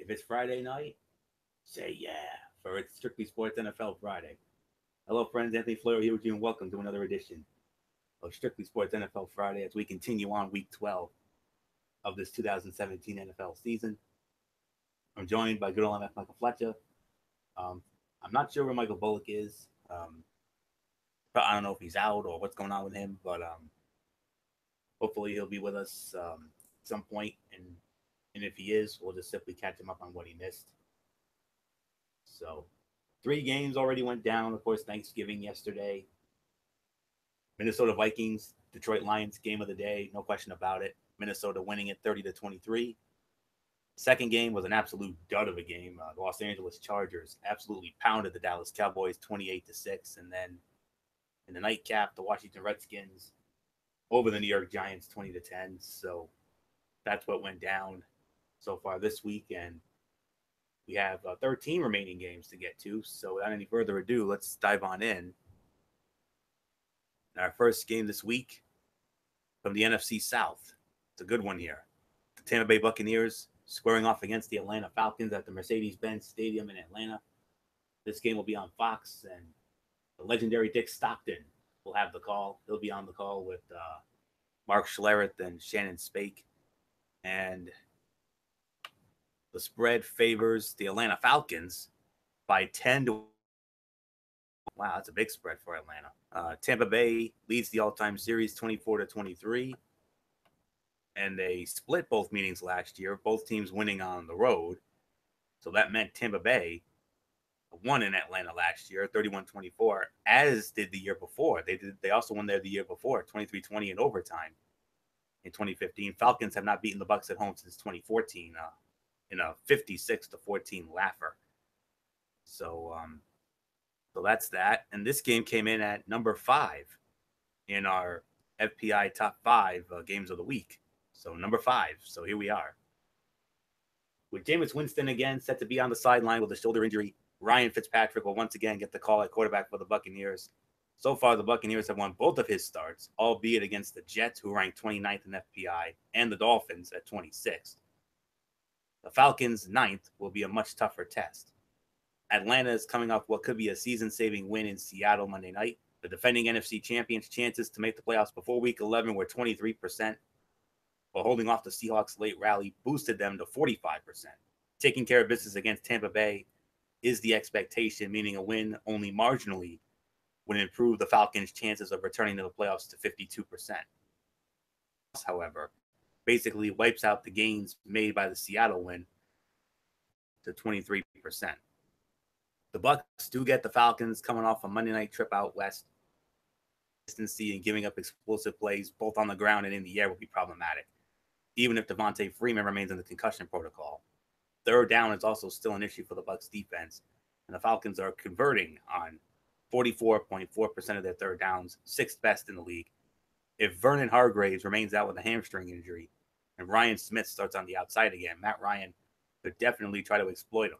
If it's Friday night, say yeah, for it's Strictly Sports NFL Friday. Hello, friends. Anthony Fleur here with you, and welcome to another edition of Strictly Sports NFL Friday as we continue on Week 12 of this 2017 NFL season. I'm joined by good old MF Michael Fletcher. Um, I'm not sure where Michael Bullock is. But I don't know if he's out or what's going on with him, but hopefully he'll be with us at some point. And if he is, we'll just simply catch him up on what he missed. So, three games already went down. Of course, Thanksgiving yesterday. Minnesota Vikings, Detroit Lions game of the day, no question about it. Minnesota winning it 30-23. Second game was an absolute dud of a game. The Los Angeles Chargers absolutely pounded the Dallas Cowboys 28-6, and then in the nightcap, the Washington Redskins over the New York Giants 20-10. So that's what went down so far this week, and we have 13 remaining games to get to. So without any further ado, let's dive on in. Our first game this week from the NFC South. It's a good one here. The Tampa Bay Buccaneers squaring off against the Atlanta Falcons at the Mercedes-Benz Stadium in Atlanta. This game will be on Fox, and the legendary Dick Stockton will have the call. He'll be on the call with Mark Schlereth and Shannon Spake. And the spread favors the Atlanta Falcons by 10 to. Wow, that's a big spread for Atlanta. Tampa Bay leads the all-time series 24-23. And they split both meetings last year, both teams winning on the road. So that meant Tampa Bay won in Atlanta last year, 31-24, as did the year before. They also won there the year before, 23-20 in overtime in 2015. Falcons have not beaten the Bucs at home since 2014 in a 56-14 laugher. So that's that. And this game came in at number 5 in our FPI top 5 games of the week. So number 5. So here we are. With Jameis Winston again set to be on the sideline with a shoulder injury, Ryan Fitzpatrick will once again get the call at quarterback for the Buccaneers. So far, the Buccaneers have won both of his starts, albeit against the Jets, who ranked 29th in FPI, and the Dolphins at 26th. The Falcons' 9th will be a much tougher test. Atlanta is coming off what could be a season-saving win in Seattle Monday night. The defending NFC champions' chances to make the playoffs before Week 11 were 23%, while holding off the Seahawks' late rally boosted them to 45%. Taking care of business against Tampa Bay is the expectation, meaning a win only marginally would improve the Falcons' chances of returning to the playoffs to 52%. However, basically wipes out the gains made by the Seattle win to 23%. The Bucs do get the Falcons coming off a Monday night trip out west. Consistency and giving up explosive plays both on the ground and in the air will be problematic, even if Devontae Freeman remains in the concussion protocol. Third down is also still an issue for the Bucs defense, and the Falcons are converting on 44.4% of their third downs, 6th best in the league. If Vernon Hargreaves remains out with a hamstring injury and Ryan Smith starts on the outside again, Matt Ryan could definitely try to exploit him.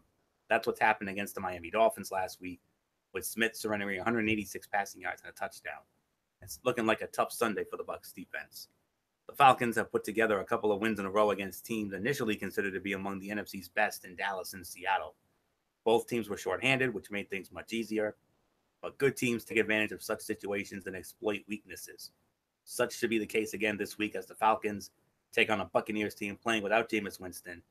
That's what's happened against the Miami Dolphins last week, with Smith surrendering 186 passing yards and a touchdown. It's looking like a tough Sunday for the Bucs defense. The Falcons have put together a couple of wins in a row against teams initially considered to be among the NFC's best in Dallas and Seattle. Both teams were shorthanded, which made things much easier, but good teams take advantage of such situations and exploit weaknesses. Such should be the case again this week as the Falcons take on a Buccaneers team playing without Jameis Winston.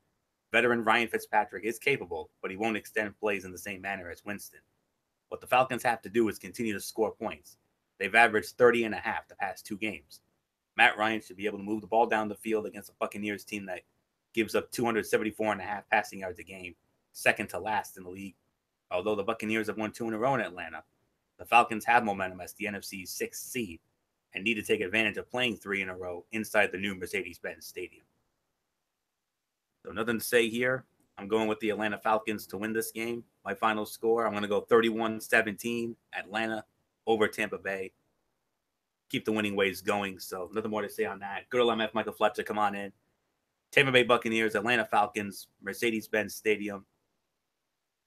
Veteran Ryan Fitzpatrick is capable, but he won't extend plays in the same manner as Winston. What the Falcons have to do is continue to score points. They've averaged 30.5 the past 2 games. Matt Ryan should be able to move the ball down the field against a Buccaneers team that gives up 274.5 passing yards a game, second to last in the league. Although the Buccaneers have won 2 in a row in Atlanta, the Falcons have momentum as the NFC's 6th seed and need to take advantage of playing 3 in a row inside the new Mercedes-Benz Stadium. So nothing to say here. I'm going with the Atlanta Falcons to win this game. My final score, I'm going to go 31-17, Atlanta over Tampa Bay. Keep the winning ways going, so nothing more to say on that. Good old MF Michael Fletcher, come on in. Tampa Bay Buccaneers, Atlanta Falcons, Mercedes-Benz Stadium.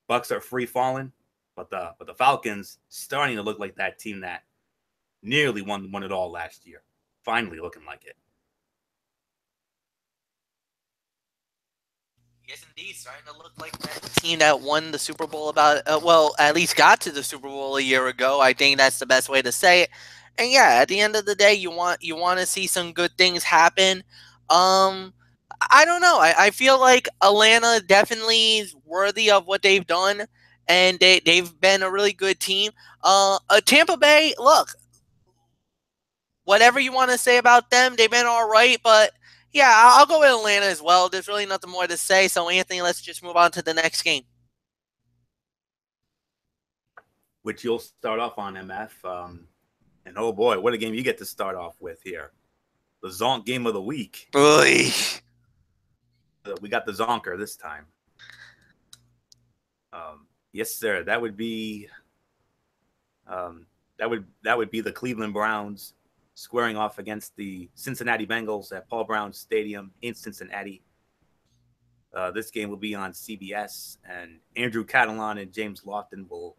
Bucs are free falling, but the Falcons starting to look like that team that nearly won it all last year. Finally looking like it. Yes, indeed. Starting to look like that team that won the Super Bowl about, well, at least got to the Super Bowl a year ago. I think that's the best way to say it. And yeah, at the end of the day, you want to see some good things happen. Um, I don't know. I feel like Atlanta definitely is worthy of what they've done, and they've been a really good team. Tampa Bay, look, whatever you want to say about them, they've been all right. But yeah, I'll go with Atlanta as well. There's really nothing more to say. So Anthony, let's just move on to the next game. which you'll start off on, MF. And oh boy, what a game you get to start off with here. The Zonk game of the week. Oy. We got the Zonker this time. Yes, sir. That would be the Cleveland Browns squaring off against the Cincinnati Bengals at Paul Brown Stadium in Cincinnati. This game will be on CBS, and Andrew Catalan and James Lofton will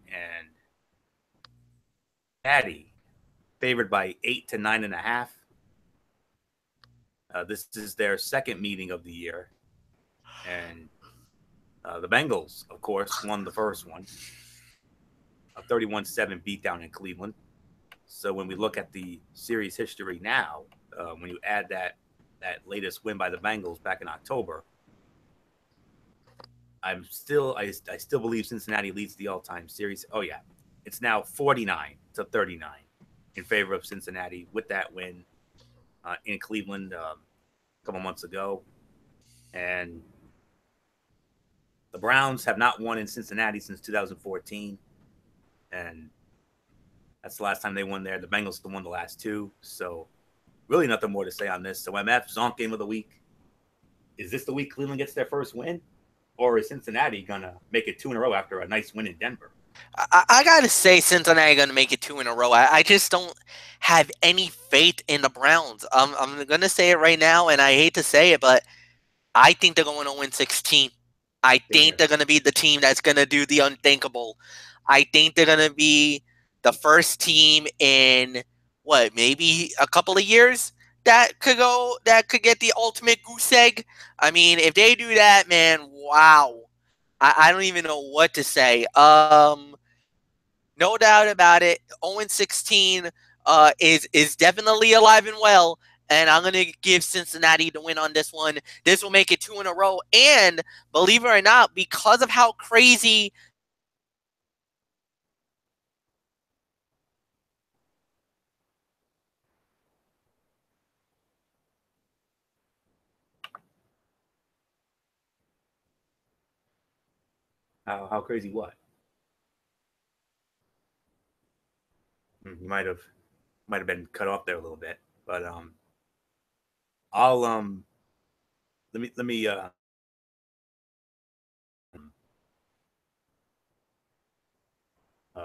and Patty favored by 8 to 9.5. This is their second meeting of the year, and the Bengals, of course, won the first one, a 31-7 beatdown in Cleveland. So when we look at the series history now, when you add that latest win by the Bengals back in October, I still believe Cincinnati leads the all-time series. Oh yeah, it's now 49-39 in favor of Cincinnati with that win in Cleveland a couple months ago, and the Browns have not won in Cincinnati since 2014, and that's the last time they won there. The Bengals won the last two, so really nothing more to say on this. So MF Zonk game of the week. Is this the week Cleveland gets their first win, or is Cincinnati gonna make it two in a row after a nice win in Denver? I gotta say, Cincinnati gonna make it two in a row. I just don't have any faith in the Browns. I'm gonna say it right now, and I hate to say it, but I think they're going to win 16. I think they're going to be the team that's going to do the unthinkable. I think they're going to be the first team in what, maybe a couple of years that could get the ultimate goose egg. I mean, if they do that, man, wow. I don't even know what to say. No doubt about it. 0-16 is definitely alive and well. And I'm going to give Cincinnati the win on this one. This will make it two in a row. And believe it or not, because of how crazy How crazy what? You might have been cut off there a little bit, but I'll let me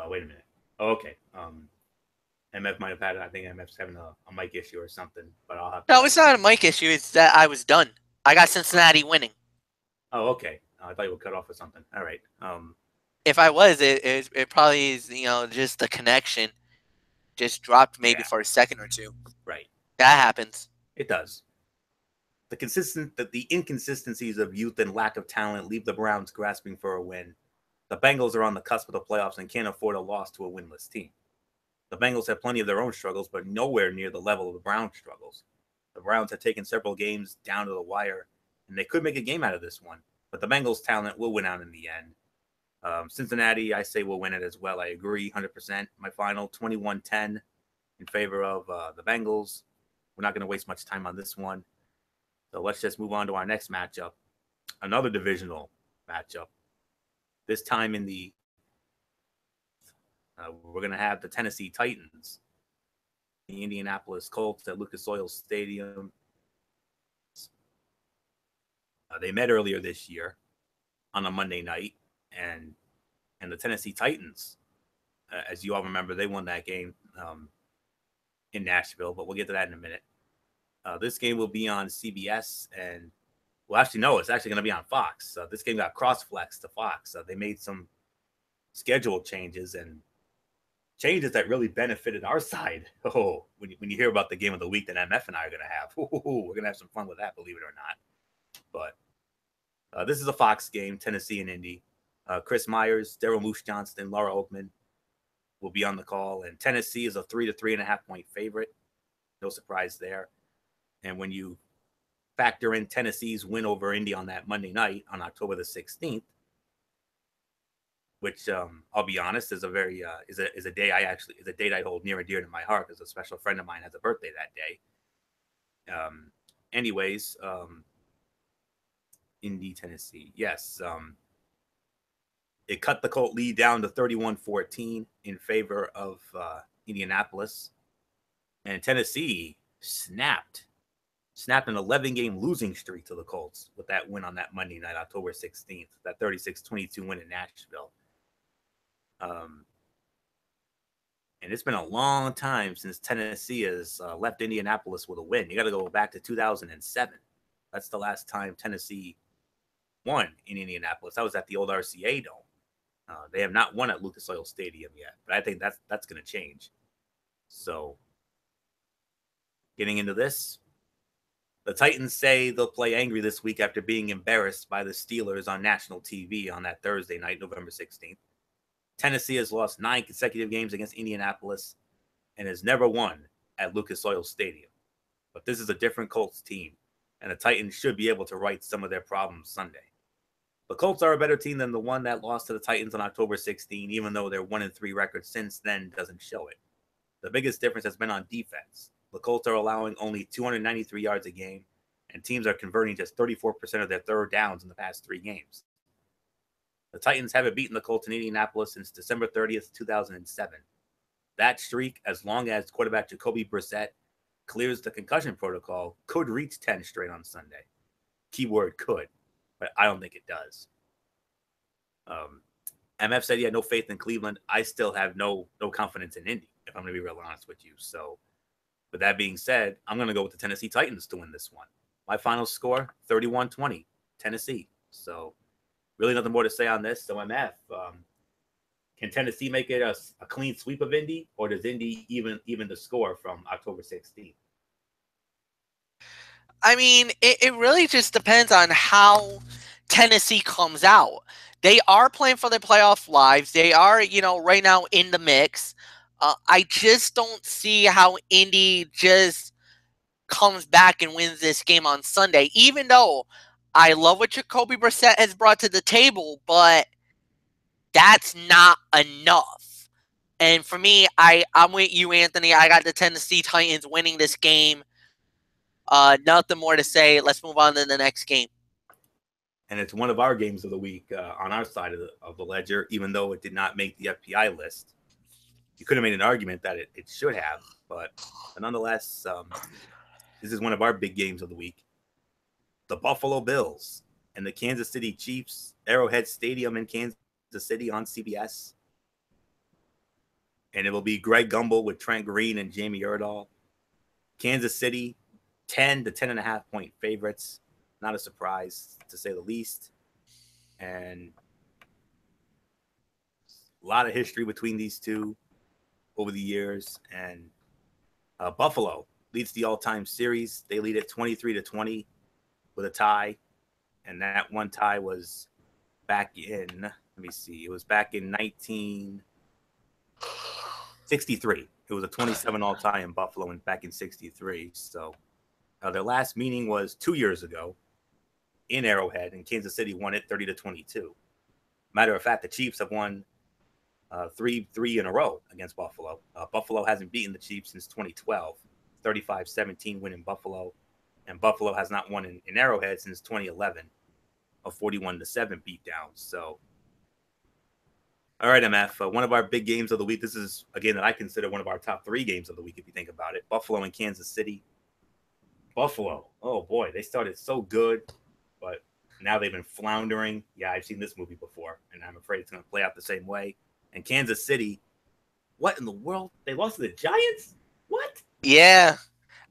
wait a minute. Oh, okay. MF might have had, I think MF's having a mic issue or something, but I'll have to. no, it's not a mic issue. It's that I was done. I got Cincinnati winning. Oh, okay. I thought you were cut off or something. All right. If I was, it probably is, just the connection just dropped maybe Yeah. for a second or two. Right. That happens. It does. The inconsistencies of youth and lack of talent leave the Browns grasping for a win. The Bengals are on the cusp of the playoffs and can't afford a loss to a winless team. The Bengals have plenty of their own struggles, but nowhere near the level of the Browns' struggles. The Browns have taken several games down to the wire, and they could make a game out of this one. But the Bengals' talent will win out in the end. Cincinnati, I say, will win it as well. I agree 100%. My final 21-10 in favor of the Bengals. We're not going to waste much time on this one. So let's just move on to our next matchup. Another divisional matchup. This time in the we're going to have the Tennessee Titans, the Indianapolis Colts at Lucas Oil Stadium. They met earlier this year on a Monday night, and the Tennessee Titans, as you all remember, they won that game in Nashville, but we'll get to that in a minute. This game will be on CBS, and well, actually, no, it's actually going to be on Fox. This game got cross-flexed to Fox. They made some schedule changes and changes that really benefited our side. Oh, when you hear about the game of the week that MF and I are going to have, we're going to have some fun with that, believe it or not. But This is a Fox game, Tennessee and Indy. Chris Myers, Daryl Moose Johnston, Laura Oakman will be on the call. And Tennessee is a 3 to 3.5 point favorite. No surprise there. And when you factor in Tennessee's win over Indy on that Monday night on October the 16th, which I'll be honest is a very is a day is a date I hold near and dear to my heart because a special friend of mine has a birthday that day. Anyways, Indy, Tennessee. Yes. It cut the Colt lead down to 31-14 in favor of Indianapolis. And Tennessee snapped an 11-game losing streak to the Colts with that win on that Monday night, October 16th, that 36-22 win in Nashville. And it's been a long time since Tennessee has left Indianapolis with a win. You got to go back to 2007. That's the last time Tennessee won in Indianapolis. That was at the old RCA Dome. They have not won at Lucas Oil Stadium yet, but I think that's going to change. So, getting into this, the Titans say they'll play angry this week after being embarrassed by the Steelers on national TV on that Thursday night, November 16th. Tennessee has lost 9 consecutive games against Indianapolis and has never won at Lucas Oil Stadium. But this is a different Colts team, and the Titans should be able to right some of their problems Sunday. The Colts are a better team than the one that lost to the Titans on October 16, even though their 1-3 record since then doesn't show it. The biggest difference has been on defense. The Colts are allowing only 293 yards a game, and teams are converting just 34% of their third downs in the past 3 games. The Titans haven't beaten the Colts in Indianapolis since December 30th, 2007. That streak, as long as quarterback Jacoby Brissett clears the concussion protocol, could reach 10 straight on Sunday. Keyword could, but I don't think it does. MF said he had no faith in Cleveland. I still have no confidence in Indy, if I'm going to be real honest with you. So, with that being said, I'm going to go with the Tennessee Titans to win this one. My final score, 31-20, Tennessee. So, really nothing more to say on this. So, MF, can Tennessee make it a clean sweep of Indy, or does Indy even the score from October 16th? I mean, it really just depends on how Tennessee comes out. They are playing for their playoff lives. They are, right now in the mix. I just don't see how Indy just comes back and wins this game on Sunday, even though I love what Jacoby Brissett has brought to the table, but that's not enough. And for me, I'm with you, Anthony. I got the Tennessee Titans winning this game. Nothing more to say. Let's move on to the next game. And it's one of our games of the week on our side of the ledger, even though it did not make the FPI list. You could have made an argument that it should have, but nonetheless, this is one of our big games of the week. The Buffalo Bills and the Kansas City Chiefs, Arrowhead Stadium in Kansas City on CBS. And it will be Greg Gumbel with Trent Green and Jamie Erdahl. Kansas City, 10 to 10.5 point favorites. Not a surprise, to say the least. And a lot of history between these two over the years. And Buffalo leads the all-time series. They lead it 23-20 with a tie. And that one tie was back in, let me see, it was back in 1963. It was a 27-all tie in Buffalo and back in 63. So their last meeting was 2 years ago in Arrowhead, and Kansas City won it 30-22. Matter of fact, the Chiefs have won three in a row against Buffalo. Buffalo hasn't beaten the Chiefs since 2012, 35-17 win in Buffalo, and Buffalo has not won in Arrowhead since 2011, a 41-7 beatdown. So, all right, MF, one of our big games of the week. This is a game that I consider one of our top 3 games of the week, if you think about it. Buffalo and Kansas City. Buffalo, oh boy, they started so good, but now they've been floundering. Yeah, I've seen this movie before, and I'm afraid it's going to play out the same way. And Kansas City, what in the world? They lost to the Giants? What? Yeah,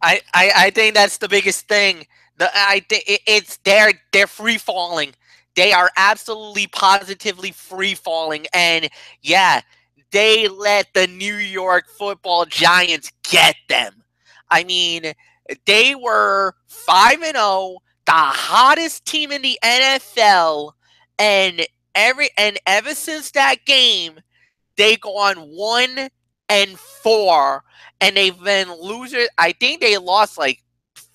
I think that's the biggest thing. They're free falling. They are absolutely positively free falling, and yeah, they let the New York Football Giants get them. I mean, they were 5-0 the hottest team in the NFL, and ever since that game, they gone 1-4, and they've been losers. I think they lost like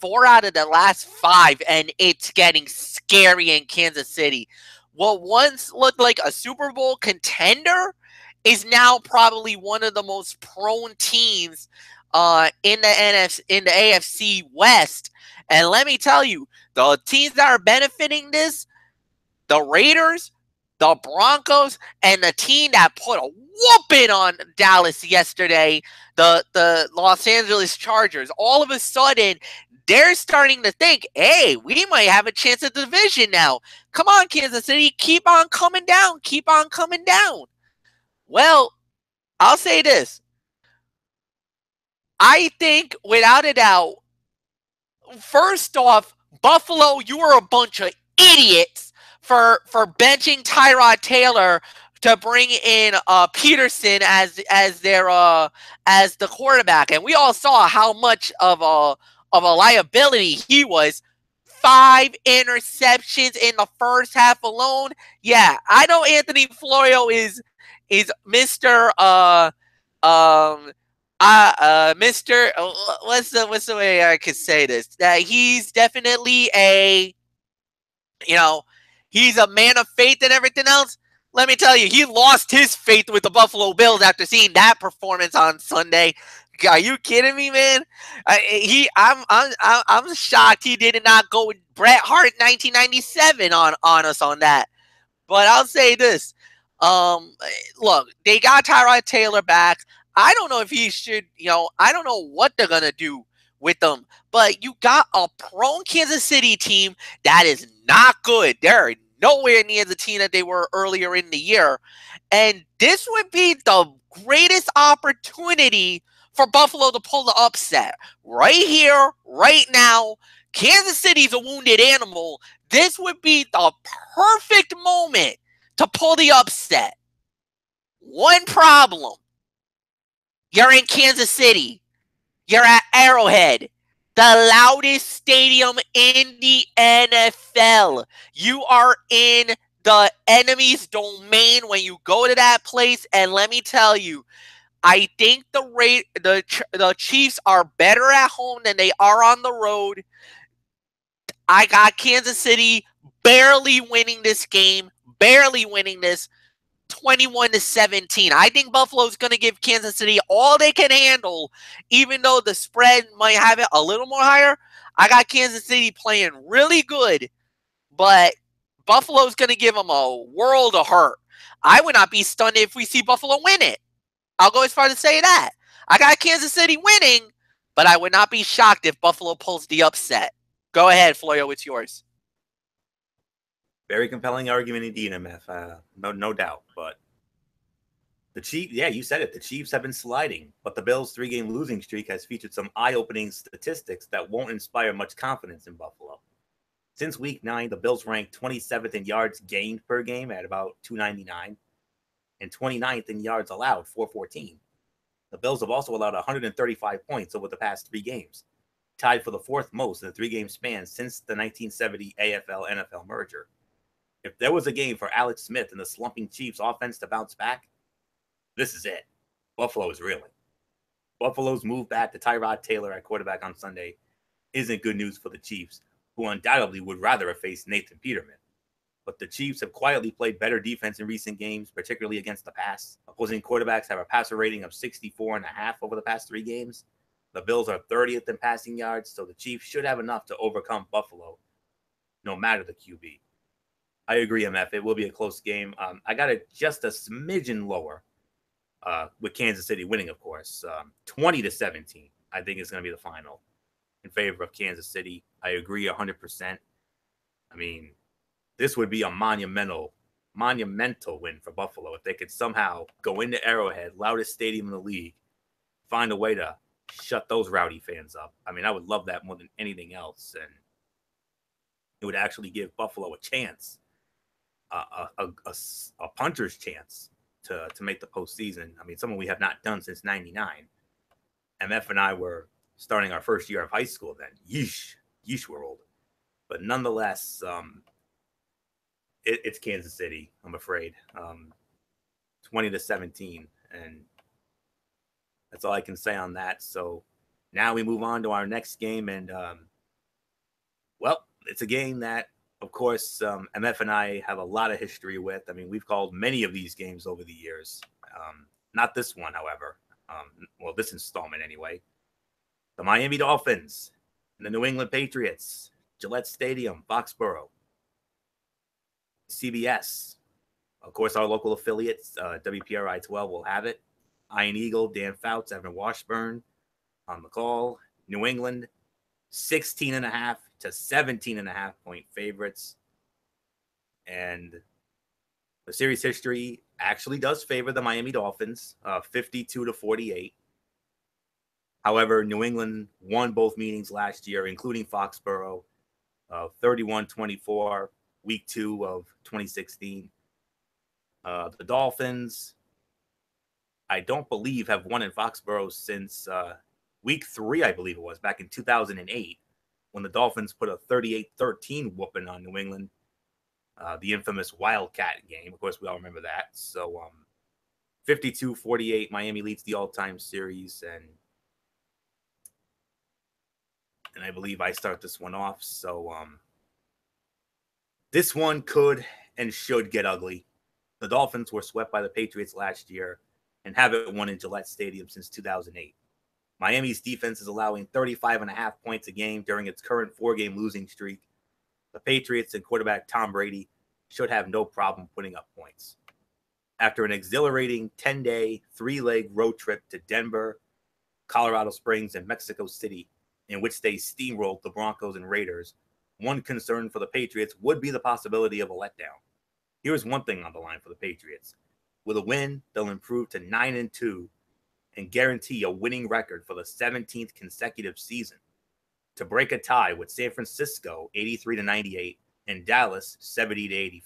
4 out of the last 5, and it's getting scary in Kansas City. What once looked like a Super Bowl contender is now probably one of the most prone teams in the AFC West. And let me tell you, the teams that are benefiting this, the Raiders, the Broncos, and the team that put a whooping on Dallas yesterday, the Los Angeles Chargers, all of a sudden, they're starting to think, hey, we might have a chance at the division now. Come on, Kansas City, keep on coming down. Keep on coming down. Well, I'll say this. I think, without a doubt, first off, Buffalo, you are a bunch of idiots for benching Tyrod Taylor to bring in Peterson as the quarterback, and we all saw how much of a liability he was. 5 interceptions in the first half alone. Yeah, I know Anthony Florio is Mr. Mr. What's the way I could say this? That he's definitely he's a man of faith and everything else. Let me tell you, he lost his faith with the Buffalo Bills after seeing that performance on Sunday. Are you kidding me, man? I'm shocked he did not go with Bret Hart 1997 on us on that. But I'll say this. Look, they got Tyrod Taylor back. I don't know if he should, I don't know what they're going to do with them. But you got a prone Kansas City team that is not good. They're nowhere near the team that they were earlier in the year. And this would be the greatest opportunity for Buffalo to pull the upset. Right here, right now, Kansas City's a wounded animal. This would be the perfect moment to pull the upset. One problem. You're in Kansas City. You're at Arrowhead, the loudest stadium in the NFL. You are in the enemy's domain when you go to that place, and let me tell you, I think the Chiefs are better at home than they are on the road. I got Kansas City barely winning this game, 21-17. I think Buffalo's going to give Kansas City all they can handle, even though the spread might have it a little more higher. I got Kansas City playing really good, but Buffalo's going to give them a world of hurt. I would not be stunned if we see Buffalo win it. I'll go as far as to say that. I got Kansas City winning, but I would not be shocked if Buffalo pulls the upset. Go ahead, Florio, it's yours. Very compelling argument indeed, MF. No doubt. But the Chiefs, yeah, you said it. The Chiefs have been sliding, but the Bills' 3-game losing streak has featured some eye-opening statistics that won't inspire much confidence in Buffalo. Since Week 9, the Bills ranked 27th in yards gained per game at about 299, and 29th in yards allowed, 414. The Bills have also allowed 135 points over the past 3 games, tied for the 4th most in a 3-game span since the 1970 AFL-NFL merger. If there was a game for Alex Smith and the slumping Chiefs offense to bounce back, this is it. Buffalo is reeling. Buffalo's move back to Tyrod Taylor at quarterback on Sunday isn't good news for the Chiefs, who undoubtedly would rather have faced Nathan Peterman. But the Chiefs have quietly played better defense in recent games, particularly against the pass. Opposing quarterbacks have a passer rating of 64.5 over the past 3 games. The Bills are 30th in passing yards, so the Chiefs should have enough to overcome Buffalo, no matter the QB. I agree, MF. It will be a close game. I got it just a smidgen lower with Kansas City winning, of course. 20-17, I think is going to be the final in favor of Kansas City. I agree 100%. I mean, this would be a monumental win for Buffalo if they could somehow go into Arrowhead, loudest stadium in the league, find a way to shut those rowdy fans up. I mean, I would love that more than anything else, and it would actually give Buffalo a chance, a puncher's chance to make the postseason. I mean, something we have not done since '99. MF and I were starting our first year of high school then. Yeesh, we're old. But nonetheless, it's Kansas City, I'm afraid. 20-17. And that's all I can say on that. So now we move on to our next game. And, well, it's a game that, of course, MF and I have a lot of history with. I mean, we've called many of these games over the years. Not this one, however. Well, this installment anyway. The Miami Dolphins and the New England Patriots, Gillette Stadium, Foxborough, CBS. Of course, our local affiliates, WPRI 12, will have it. Iron Eagle, Dan Fouts, Evan Washburn on the call. New England, 16.5 to 17.5 point favorites. And the series history actually does favor the Miami Dolphins, 52-48. However, New England won both meetings last year, including Foxborough, 31-24, week 2 of 2016. The Dolphins, I don't believe, have won in Foxborough since week 3, I believe it was, back in 2008, when the Dolphins put a 38-13 whooping on New England, the infamous Wildcat game. Of course, we all remember that. So 52-48, Miami leads the all-time series, and I believe I start this one off. So this one could and should get ugly. The Dolphins were swept by the Patriots last year and haven't won in Gillette Stadium since 2008. Miami's defense is allowing 35.5 points a game during its current 4-game losing streak. The Patriots and quarterback Tom Brady should have no problem putting up points. After an exhilarating 10-day, 3-leg road trip to Denver, Colorado Springs, and Mexico City, in which they steamrolled the Broncos and Raiders, one concern for the Patriots would be the possibility of a letdown. Here's one thing on the line for the Patriots. With a win, they'll improve to 9-2 and guarantee a winning record for the 17th consecutive season, to break a tie with San Francisco 83-98 and Dallas 70-85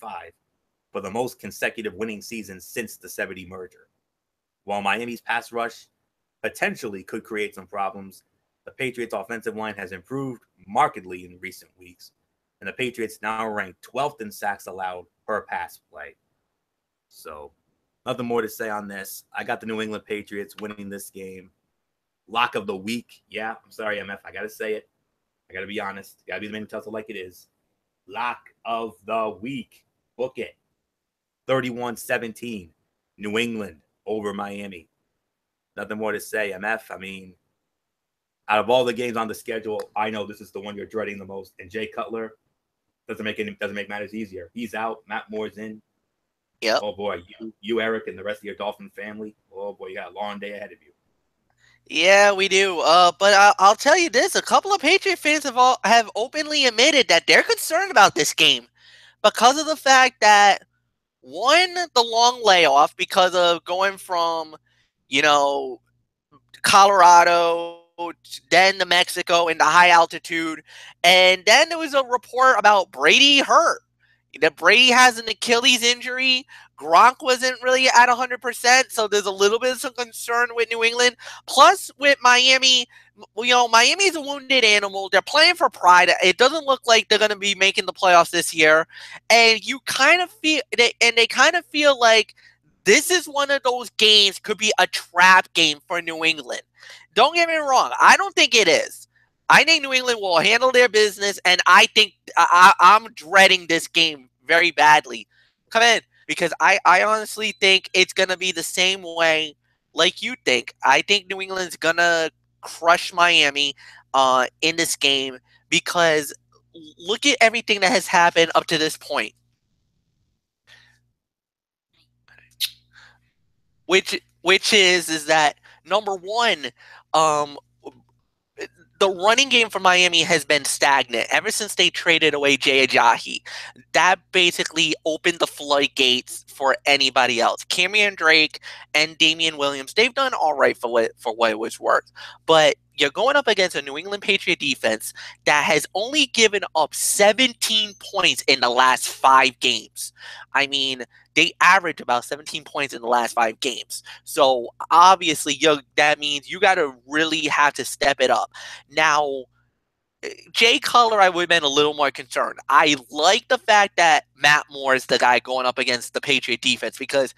for the most consecutive winning seasons since the 70 merger. While Miami's pass rush potentially could create some problems, the Patriots' offensive line has improved markedly in recent weeks, and the Patriots now rank 12th in sacks allowed per pass play. So, nothing more to say on this. I got the New England Patriots winning this game. Lock of the week. Yeah, I'm sorry, MF. I got to say it. I got to be honest. Got to be the main tussle like it is. Lock of the week. Book it. 31-17. New England over Miami. Nothing more to say, MF. I mean, out of all the games on the schedule, I know this is the one you're dreading the most. And Jay Cutler doesn't make matters easier. He's out. Matt Moore's in. Yep. Oh boy, you Eric, and the rest of your Dolphin family. Oh boy, you got a long day ahead of you. Yeah, we do. But I'll tell you this: a couple of Patriot fans have openly admitted that they're concerned about this game because of the fact that, one, the long layoff because of going from, Colorado, then to Mexico into high altitude, and then there was a report about Brady hurt. That Brady has an Achilles injury. Gronk wasn't really at 100%, so there's a little bit of some concern with New England. Plus, with Miami, Miami's a wounded animal. They're playing for pride. It doesn't look like they're going to be making the playoffs this year, and you kind of feel, they kind of feel like this is one of those games could be a trap game for New England. Don't get me wrong. I don't think it is. I think New England will handle their business, and I think I'm dreading this game very badly. Come in, because I honestly think it's going to be the same way like you think. I think New England's going to crush Miami in this game because look at everything that has happened up to this point. Which is that, number one, the running game for Miami has been stagnant ever since they traded away Jay Ajayi. That basically opened the floodgates for anybody else. Cameron Drake and Damian Williams, they've done all right for what it was worth. But you're going up against a New England Patriot defense that has only given up 17 points in the last 5 games. I mean, they average about 17 points in the last 5 games. So obviously, that means you got to really have to step it up. Now, Jay Cutler, I would have been a little more concerned. I like the fact that Matt Moore is the guy going up against the Patriot defense because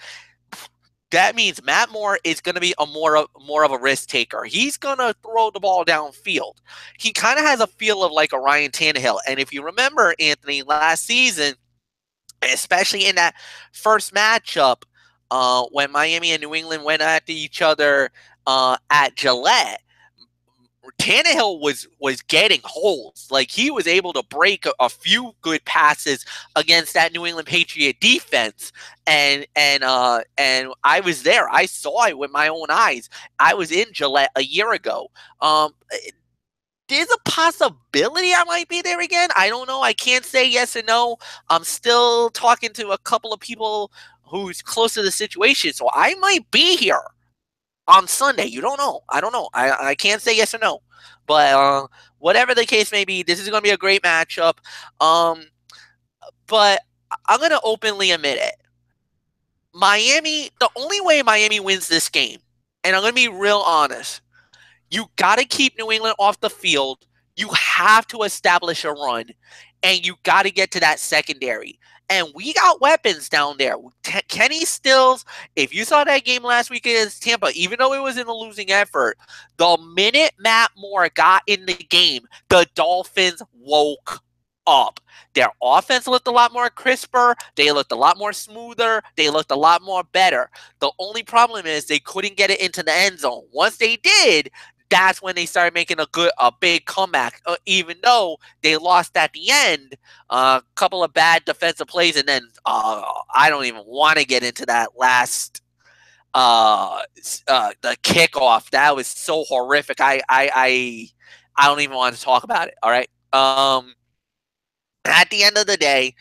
that means Matt Moore is going to be more of a risk taker. He's going to throw the ball downfield. He kind of has a feel of like a Ryan Tannehill. And if you remember, Anthony, last season, especially in that first matchup, when Miami and New England went after each other at Gillette, Tannehill was getting holes. Like he was able to break a few good passes against that New England Patriot defense, and I was there. I saw it with my own eyes. I was in Gillette a year ago. There's a possibility I might be there again. I don't know. I can't say yes or no. I'm still talking to a couple of people who's close to the situation, so I might be here on Sunday. You don't know. I don't know. I can't say yes or no. But whatever the case may be, this is going to be a great matchup. But I'm going to openly admit it. Miami, the only way Miami wins this game, and I'm going to be real honest, you got to keep New England off the field. You have to establish a run, and you got to get to that secondary. And we got weapons down there. Kenny Stills, if you saw that game last week against Tampa, even though it was in a losing effort, the minute Matt Moore got in the game, the Dolphins woke up. Their offense looked a lot more crisper. They looked a lot more smoother. They looked a lot more better. The only problem is they couldn't get it into the end zone. Once they did, that's when they started making a big comeback, even though they lost at the end. A couple of bad defensive plays, and then I don't even want to get into that last the kickoff. That was so horrific. I don't even want to talk about it. All right. At the end of the day,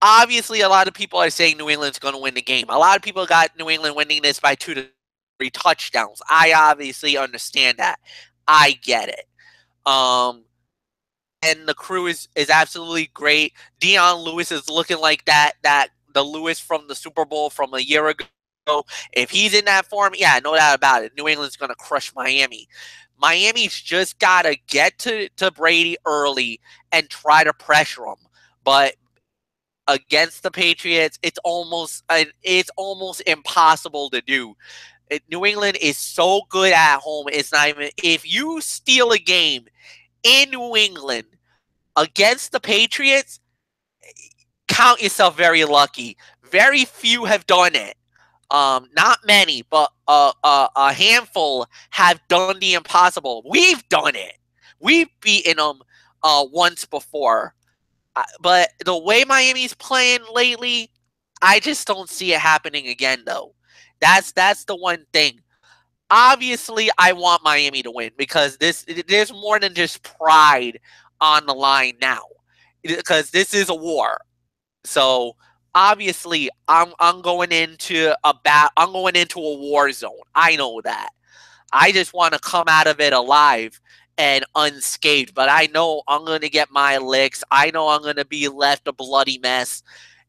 obviously a lot of people are saying New England's going to win the game. A lot of people got New England winning this by 2 to 3 touchdowns. I obviously understand that. I get it. And the crew is absolutely great. Dion Lewis is looking like that the Lewis from the Super Bowl from a year ago. If he's in that form, yeah, no doubt about it. New England's going to crush Miami. Miami's just got to get to Brady early and try to pressure him. But against the Patriots, it's almost impossible to do. New England is so good at home. It's not even, if you steal a game in New England against the Patriots, count yourself very lucky. Very few have done it. Not many, but a handful have done the impossible. We've done it. We've beaten them once before. But the way Miami's playing lately, I just don't see it happening again, though. That's the one thing. Obviously, I want Miami to win because there's more than just pride on the line now, because this is a war. So obviously, I'm going into a war zone. I know that. I just want to come out of it alive and unscathed. But I know I'm going to get my licks. I know I'm going to be left a bloody mess.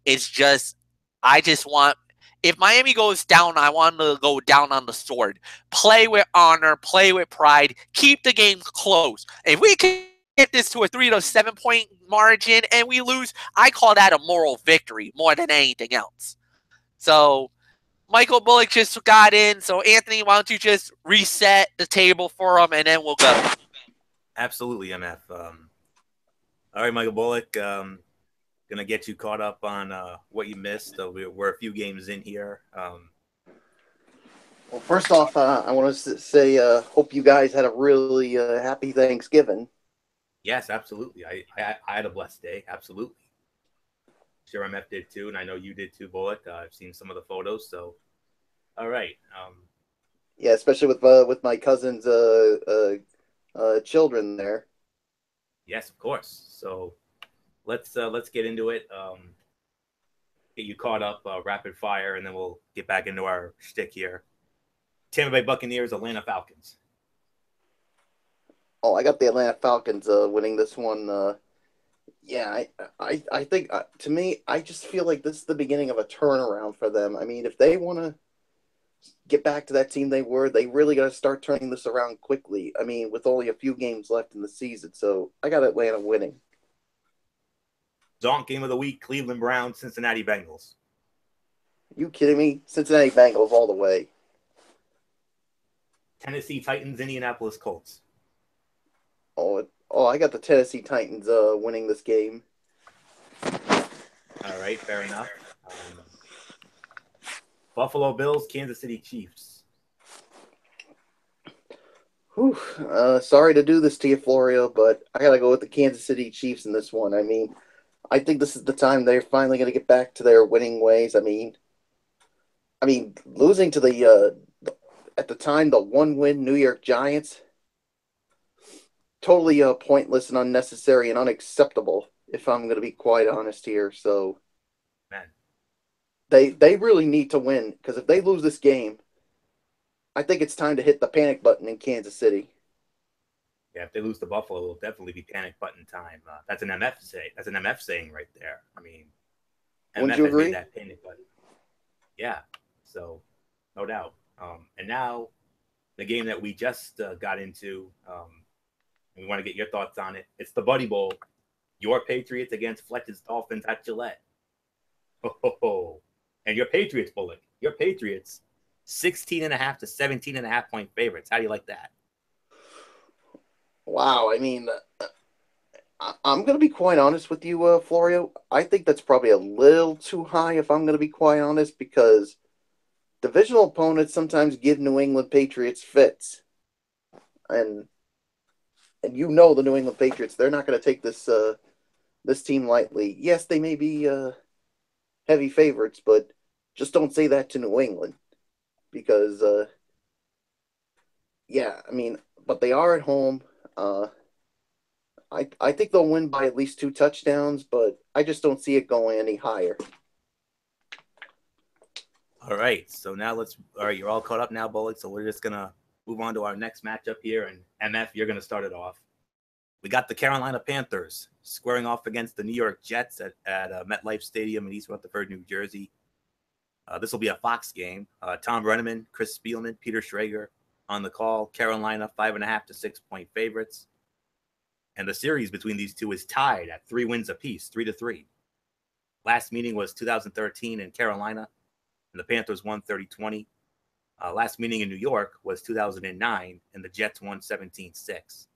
It's just, I just want, if Miami goes down, I want them to go down on the sword. Play with honor, play with pride, keep the game close. If we can get this to a 3 to 7 point margin and we lose, I call that a moral victory more than anything else. So Michael Bullock just got in. So Anthony, why don't you just reset the table for him and then we'll go. Absolutely, MF. All right, Michael Bullock. Gonna get you caught up on what you missed. We're a few games in here. Well, first off, I want to say, hope you guys had a really happy Thanksgiving. Yes, absolutely. I had a blessed day. Absolutely. Sure, MF did too, and I know you did too, Bullock. I've seen some of the photos. So, all right. Yeah, especially with my cousin's children there. Yes, of course. So let's get into it. Get you caught up, rapid fire, and then we'll get back into our shtick here. Tampa Bay Buccaneers, Atlanta Falcons. Oh, I got the Atlanta Falcons winning this one. Yeah, I think, to me, I just feel like this is the beginning of a turnaround for them. I mean, if they want to get back to that team they were. They really got to start turning this around quickly. I mean, with only a few games left in the season. So I got Atlanta winning. Donk game of the week, Cleveland Browns, Cincinnati Bengals. You kidding me? Cincinnati Bengals all the way. Tennessee Titans, Indianapolis Colts. Oh, I got the Tennessee Titans winning this game. All right, fair enough. Buffalo Bills, Kansas City Chiefs. Whew, sorry to do this to you, Florio, but I got to go with the Kansas City Chiefs in this one. I mean, I think this is the time they're finally going to get back to their winning ways. I mean, losing to the at the time the 1-win New York Giants, totally pointless and unnecessary and unacceptable. If I'm going to be quite honest here, so man, they really need to win, because if they lose this game, I think it's time to hit the panic button in Kansas City. Yeah, if they lose to Buffalo, it'll definitely be panic button time. That's an MF saying right there. I mean, Wouldn't MF you has agree? made that panic button. Yeah, so no doubt. And now the game that we just got into, we want to get your thoughts on it. It's the Buddy Bowl. Your Patriots against Fletcher's Dolphins at Gillette. Oh. And your Patriots, Bullock. Your Patriots, 16.5 to 17.5 point favorites. How do you like that? Wow, I mean, I'm going to be quite honest with you, Florio. I think that's probably a little too high, if I'm going to be quite honest, because divisional opponents sometimes give New England Patriots fits. And you know the New England Patriots, they're not going to take this this team lightly. Yes, they may be heavy favorites, but just don't say that to New England, because yeah, I mean, but they are at home. I think they'll win by at least 2 touchdowns, but I just don't see it going any higher. All right, so now you're all caught up now, Bullock, so we're just going to move on to our next matchup here, and MF, you're going to start it off. We got the Carolina Panthers squaring off against the New York Jets at MetLife Stadium in East Rutherford, New Jersey. This will be a Fox game. Tom Brenneman, Chris Spielman, Peter Schrager on the call. Carolina 5.5 to 6 point favorites. And the series between these two is tied at 3 wins apiece, 3-3. Last meeting was 2013 in Carolina, and the Panthers won 30-20. Last meeting in New York was 2009, and the Jets won 17-6.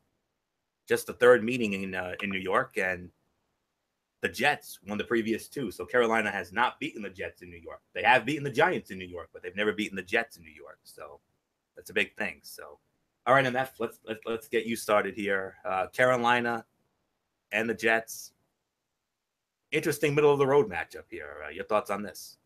Just the third meeting in New York, and the Jets won the previous 2. So Carolina has not beaten the Jets in New York. They have beaten the Giants in New York, but they've never beaten the Jets in New York. So that's a big thing. So, all right, MF, let's get you started here. Carolina and the Jets. Interesting middle of the road matchup here. Your thoughts on this?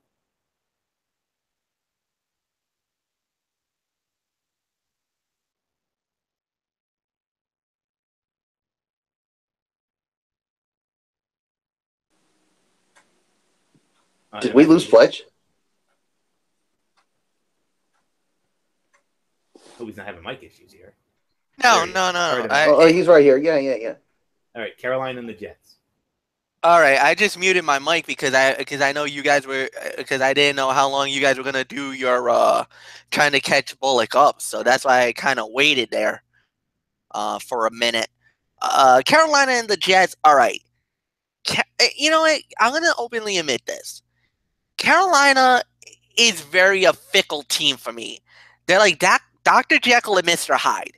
Did we lose Fletch? Oh, he's not having mic issues here. No. Right, he's right here. Yeah. All right, Carolina and the Jets. All right, I just muted my mic because I know you guys were, because I didn't know how long you guys were gonna do your trying to catch Bullock up, so that's why I kind of waited there for a minute. Carolina and the Jets. All right, you know what? I'm gonna openly admit this. Carolina is very a fickle team for me. They're like Dr. Jekyll and Mr. Hyde.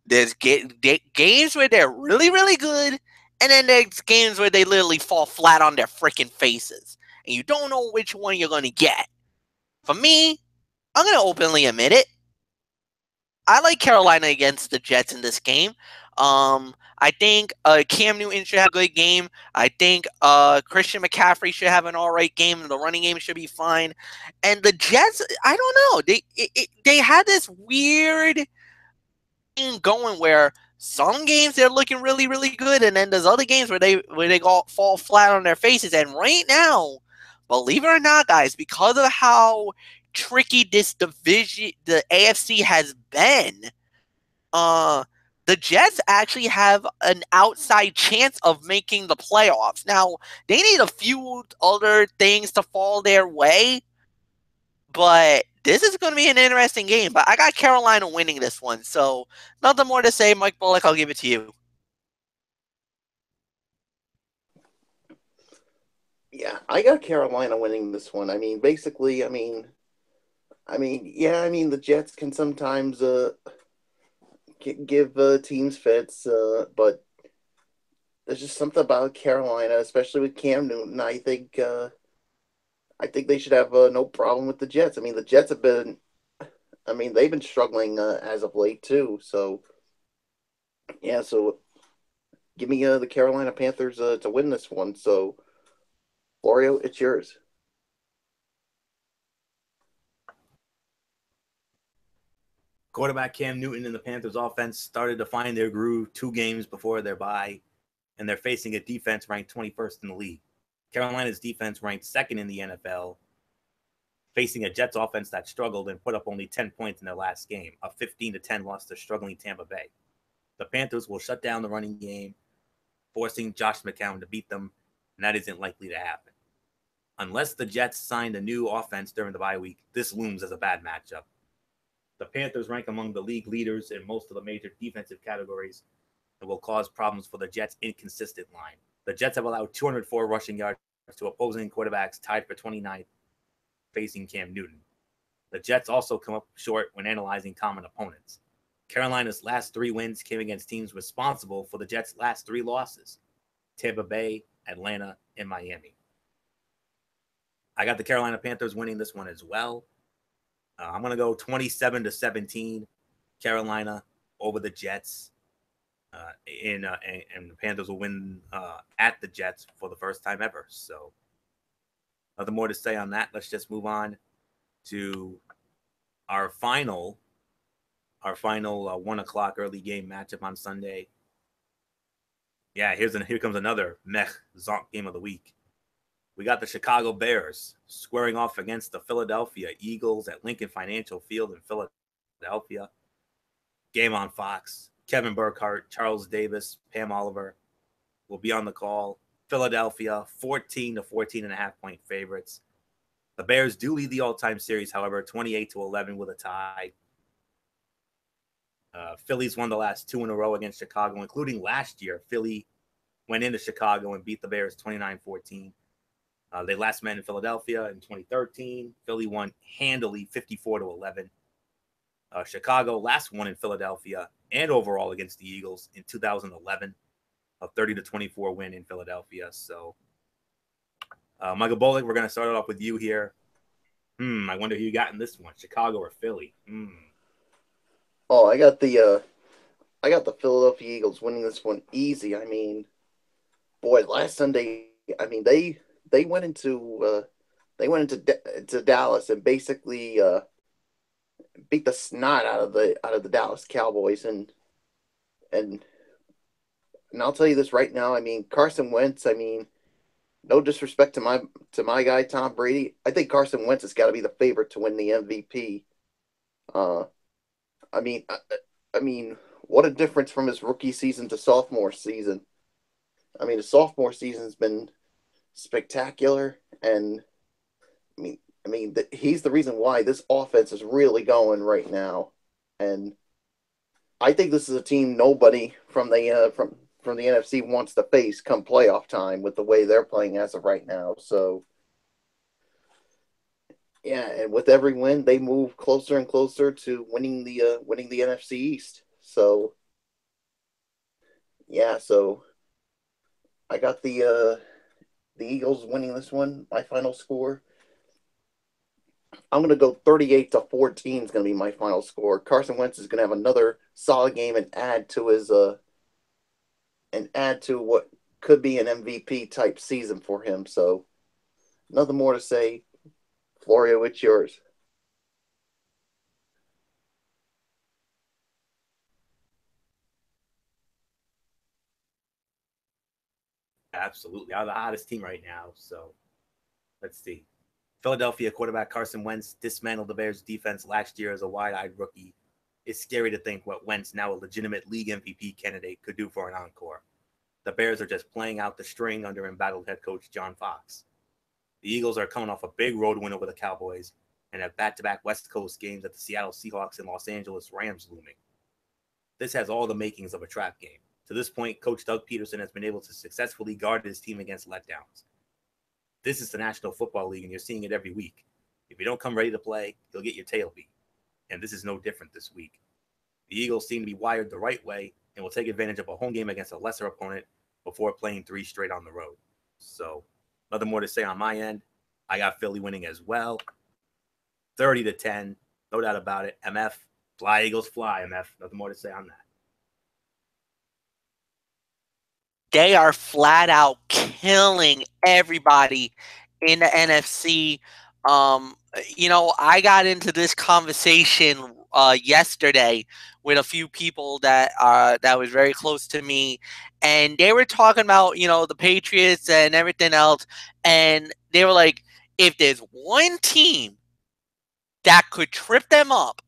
There's games where they're really, really good, and then there's games where they literally fall flat on their freaking faces. And you don't know which one you're going to get. For me, I'm going to openly admit it. I like Carolina against the Jets in this game. I think Cam Newton should have a good game. I think Christian McCaffrey should have an all right game. The running game should be fine. And the Jets, I don't know. They had this weird thing going where some games they're looking really, really good, and then there's other games where they all fall flat on their faces. And right now, believe it or not, guys, because of how tricky this division, the AFC has been, the Jets actually have an outside chance of making the playoffs. Now, they need a few other things to fall their way, but This is going to be an interesting game, but I got Carolina winning this one. So nothing more to say. Mike Bullock, I'll give it to you. Yeah, I got Carolina winning this one. I mean, basically, the Jets can sometimes give teams fits, but there's just something about Carolina, especially with Cam Newton. I think they should have no problem with the Jets. I mean, the Jets have been, they've been struggling as of late too. So yeah, so give me the Carolina Panthers to win this one. So Florio, it's yours. Quarterback Cam Newton and the Panthers offense started to find their groove 2 games before their bye, and they're facing a defense ranked 21st in the league. Carolina's defense ranked 2nd in the NFL, facing a Jets offense that struggled and put up only 10 points in their last game, a 15-10 loss to struggling Tampa Bay. The Panthers will shut down the running game, forcing Josh McCown to beat them, and that isn't likely to happen. Unless the Jets signed a new offense during the bye week, this looms as a bad matchup. The Panthers rank among the league leaders in most of the major defensive categories and will cause problems for the Jets' inconsistent line. The Jets have allowed 204 rushing yards to opposing quarterbacks, tied for 29th, facing Cam Newton. The Jets also come up short when analyzing common opponents. Carolina's last 3 wins came against teams responsible for the Jets' last 3 losses: Tampa Bay, Atlanta, and Miami. I got the Carolina Panthers winning this one as well. I'm going to go 27-17 Carolina over the Jets. And the Panthers will win at the Jets for the first time ever. So nothing more to say on that. Let's just move on to our final 1 o'clock early game matchup on Sunday. Yeah, here comes another zonk game of the week. We got the Chicago Bears squaring off against the Philadelphia Eagles at Lincoln Financial Field in Philadelphia. Game on Fox. Kevin Burkhardt, Charles Davis, Pam Oliver will be on the call. Philadelphia, 14 to 14.5 point favorites. The Bears do lead the all-time series, however, 28-11 with a tie. Phillies won the last 2 in a row against Chicago, including last year. Philly went into Chicago and beat the Bears 29-14. They last met in Philadelphia in 2013. Philly won handily 54-11. Chicago last won in Philadelphia and overall against the Eagles in 2011, a 30-24 win in Philadelphia. So, Michael Bullock, we're going to start it off with you here. I wonder who you got in this one, Chicago or Philly? Oh, I got the Philadelphia Eagles winning this one easy. I mean, boy, last Sunday, I mean they went into Dallas and basically beat the snot out of the Dallas Cowboys, and I'll tell you this right now. I mean, Carson Wentz. I mean, no disrespect to my guy Tom Brady. I think Carson Wentz has got to be the favorite to win the MVP. I mean, what a difference from his rookie season to sophomore season. I mean, his sophomore season's been spectacular, and he's the reason why this offense is really going right now. And I think this is a team nobody from the NFC wants to face come playoff time with the way they're playing as of right now. So yeah, and with every win, they move closer and closer to winning the NFC East. So yeah, so I got the Eagles winning this one. My final score, I'm going to go 38-14 is going to be my final score. Carson Wentz is going to have another solid game and add to what could be an MVP type season for him. So nothing more to say. Florio, it's yours. Absolutely. They're the hottest team right now. So let's see. Philadelphia quarterback Carson Wentz dismantled the Bears' defense last year as a wide-eyed rookie. It's scary to think what Wentz, now a legitimate league MVP candidate, could do for an encore. The Bears are just playing out the string under embattled head coach John Fox. The Eagles are coming off a big road win over the Cowboys, and have back-to-back West Coast games at the Seattle Seahawks and Los Angeles Rams looming. This has all the makings of a trap game. To this point, Coach Doug Peterson has been able to successfully guard his team against letdowns. This is the National Football League, and you're seeing it every week. If you don't come ready to play, you'll get your tail beat. And this is no different this week. The Eagles seem to be wired the right way and will take advantage of a home game against a lesser opponent before playing 3 straight on the road. So, nothing more to say on my end. I got Philly winning as well. 30-10, no doubt about it. MF, fly Eagles fly, MF. Nothing more to say on that. They are flat out killing everybody in the NFC. I got into this conversation yesterday with a few people that was very close to me, and they were talking about the Patriots and everything else, and they were like, if there's one team that could trip them up,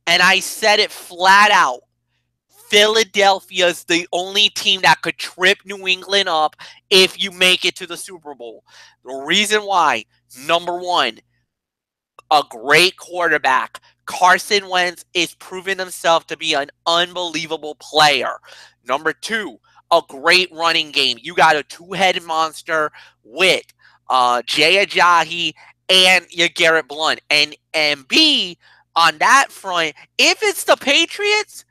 and I said it flat out, Philadelphia's the only team that could trip New England up if you make it to the Super Bowl. The reason why, number one, a great quarterback. Carson Wentz is proving himself to be an unbelievable player. Number two, a great running game. You got a two-headed monster with Jay Ajayi and your Garrett Blount. And B, on that front, if it's the Patriots,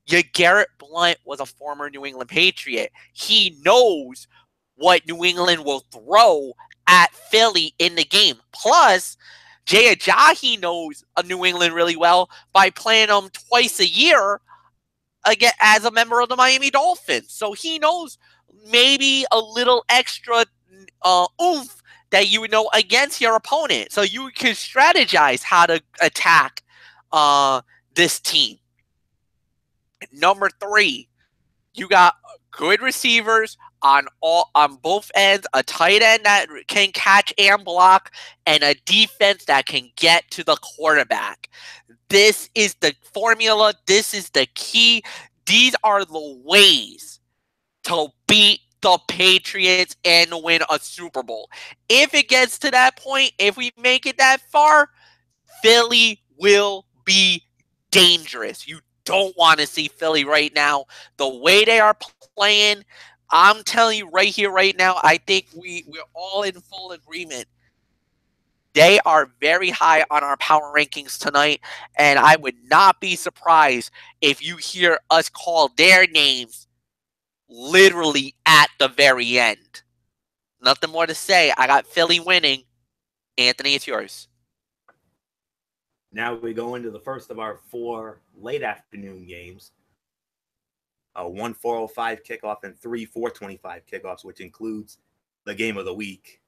your Garrett Blount was a former New England Patriot. He knows what New England will throw at Philly in the game. Plus, Jay Ajayi knows New England really well by playing them twice a year again as a member of the Miami Dolphins. So he knows maybe a little extra oomph that you would know against your opponent. So you can strategize how to attack this team. Number three, you got good receivers on both ends, a tight end that can catch and block, and a defense that can get to the quarterback. This is the formula. This is the key. These are the ways to beat the Patriots and win a Super Bowl. If it gets to that point, if we make it that far, Philly will be dangerous. You don't want to see Philly right now. The way they are playing, I'm telling you right here, right now, I think we're all in full agreement. They are very high on our power rankings tonight, and I would not be surprised if you hear us call their names literally at the very end. Nothing more to say. I got Philly winning. Anthony, it's yours. Now we go into the first of our 4 late afternoon games. 1 4:05 kickoff and 3 4:25 kickoffs, which includes the game of the week,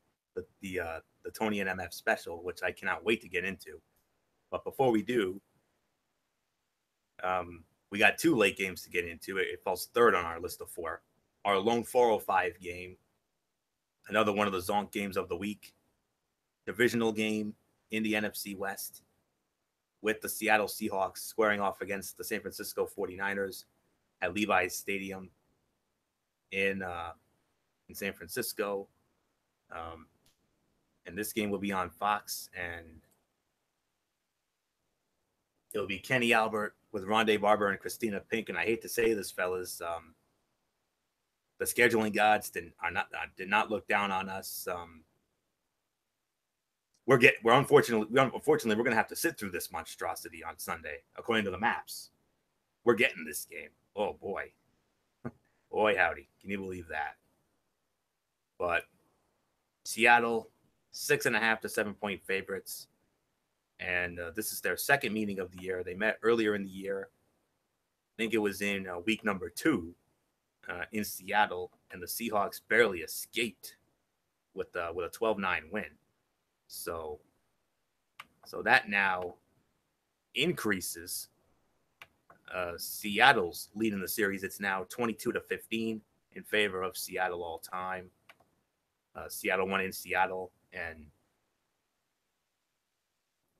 the Tony and MF special, which I cannot wait to get into. But before we do, we got 2 late games to get into. It falls third on our list of 4. Our lone 4:05 game, another one of the Zonk games of the week, divisional game in the NFC West, with the Seattle Seahawks squaring off against the San Francisco 49ers at Levi's Stadium in San Francisco. And this game will be on Fox, and it'll be Kenny Albert with Rondé Barber and Christina Pink. And I hate to say this, fellas, the scheduling gods did not look down on us. We're unfortunately we're gonna have to sit through this monstrosity on Sunday, according to the maps. We're getting this game. Oh boy, boy howdy, can you believe that? But Seattle, 6.5 to 7-point favorites, and this is their second meeting of the year. They met earlier in the year. I think it was in week number 2 in Seattle, and the Seahawks barely escaped with a 12-9 win. So that now increases Seattle's lead in the series. It's now 22-15 in favor of Seattle all time. Seattle won in Seattle, and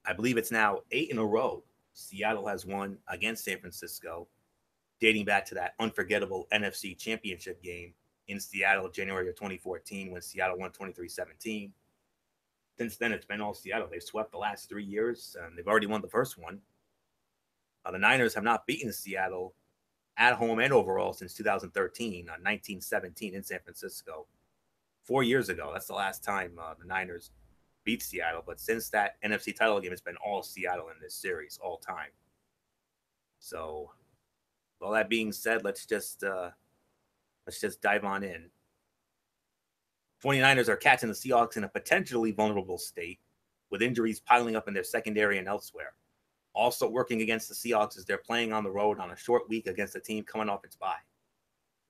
I believe it's now 8 in a row Seattle has won against San Francisco, dating back to that unforgettable NFC Championship game in Seattle, January of 2014, when Seattle won 23-17. Since then, it's been all Seattle. They've swept the last 3 years, and they've already won the first one. The Niners have not beaten Seattle at home and overall since 2013, 1917 in San Francisco. 4 years ago, that's the last time the Niners beat Seattle. But since that NFC title game, it's been all Seattle in this series, all time. So, with all that being said, let's just dive on in. 49ers are catching the Seahawks in a potentially vulnerable state, with injuries piling up in their secondary and elsewhere. Also working against the Seahawks is they're playing on the road on a short week against a team coming off its bye.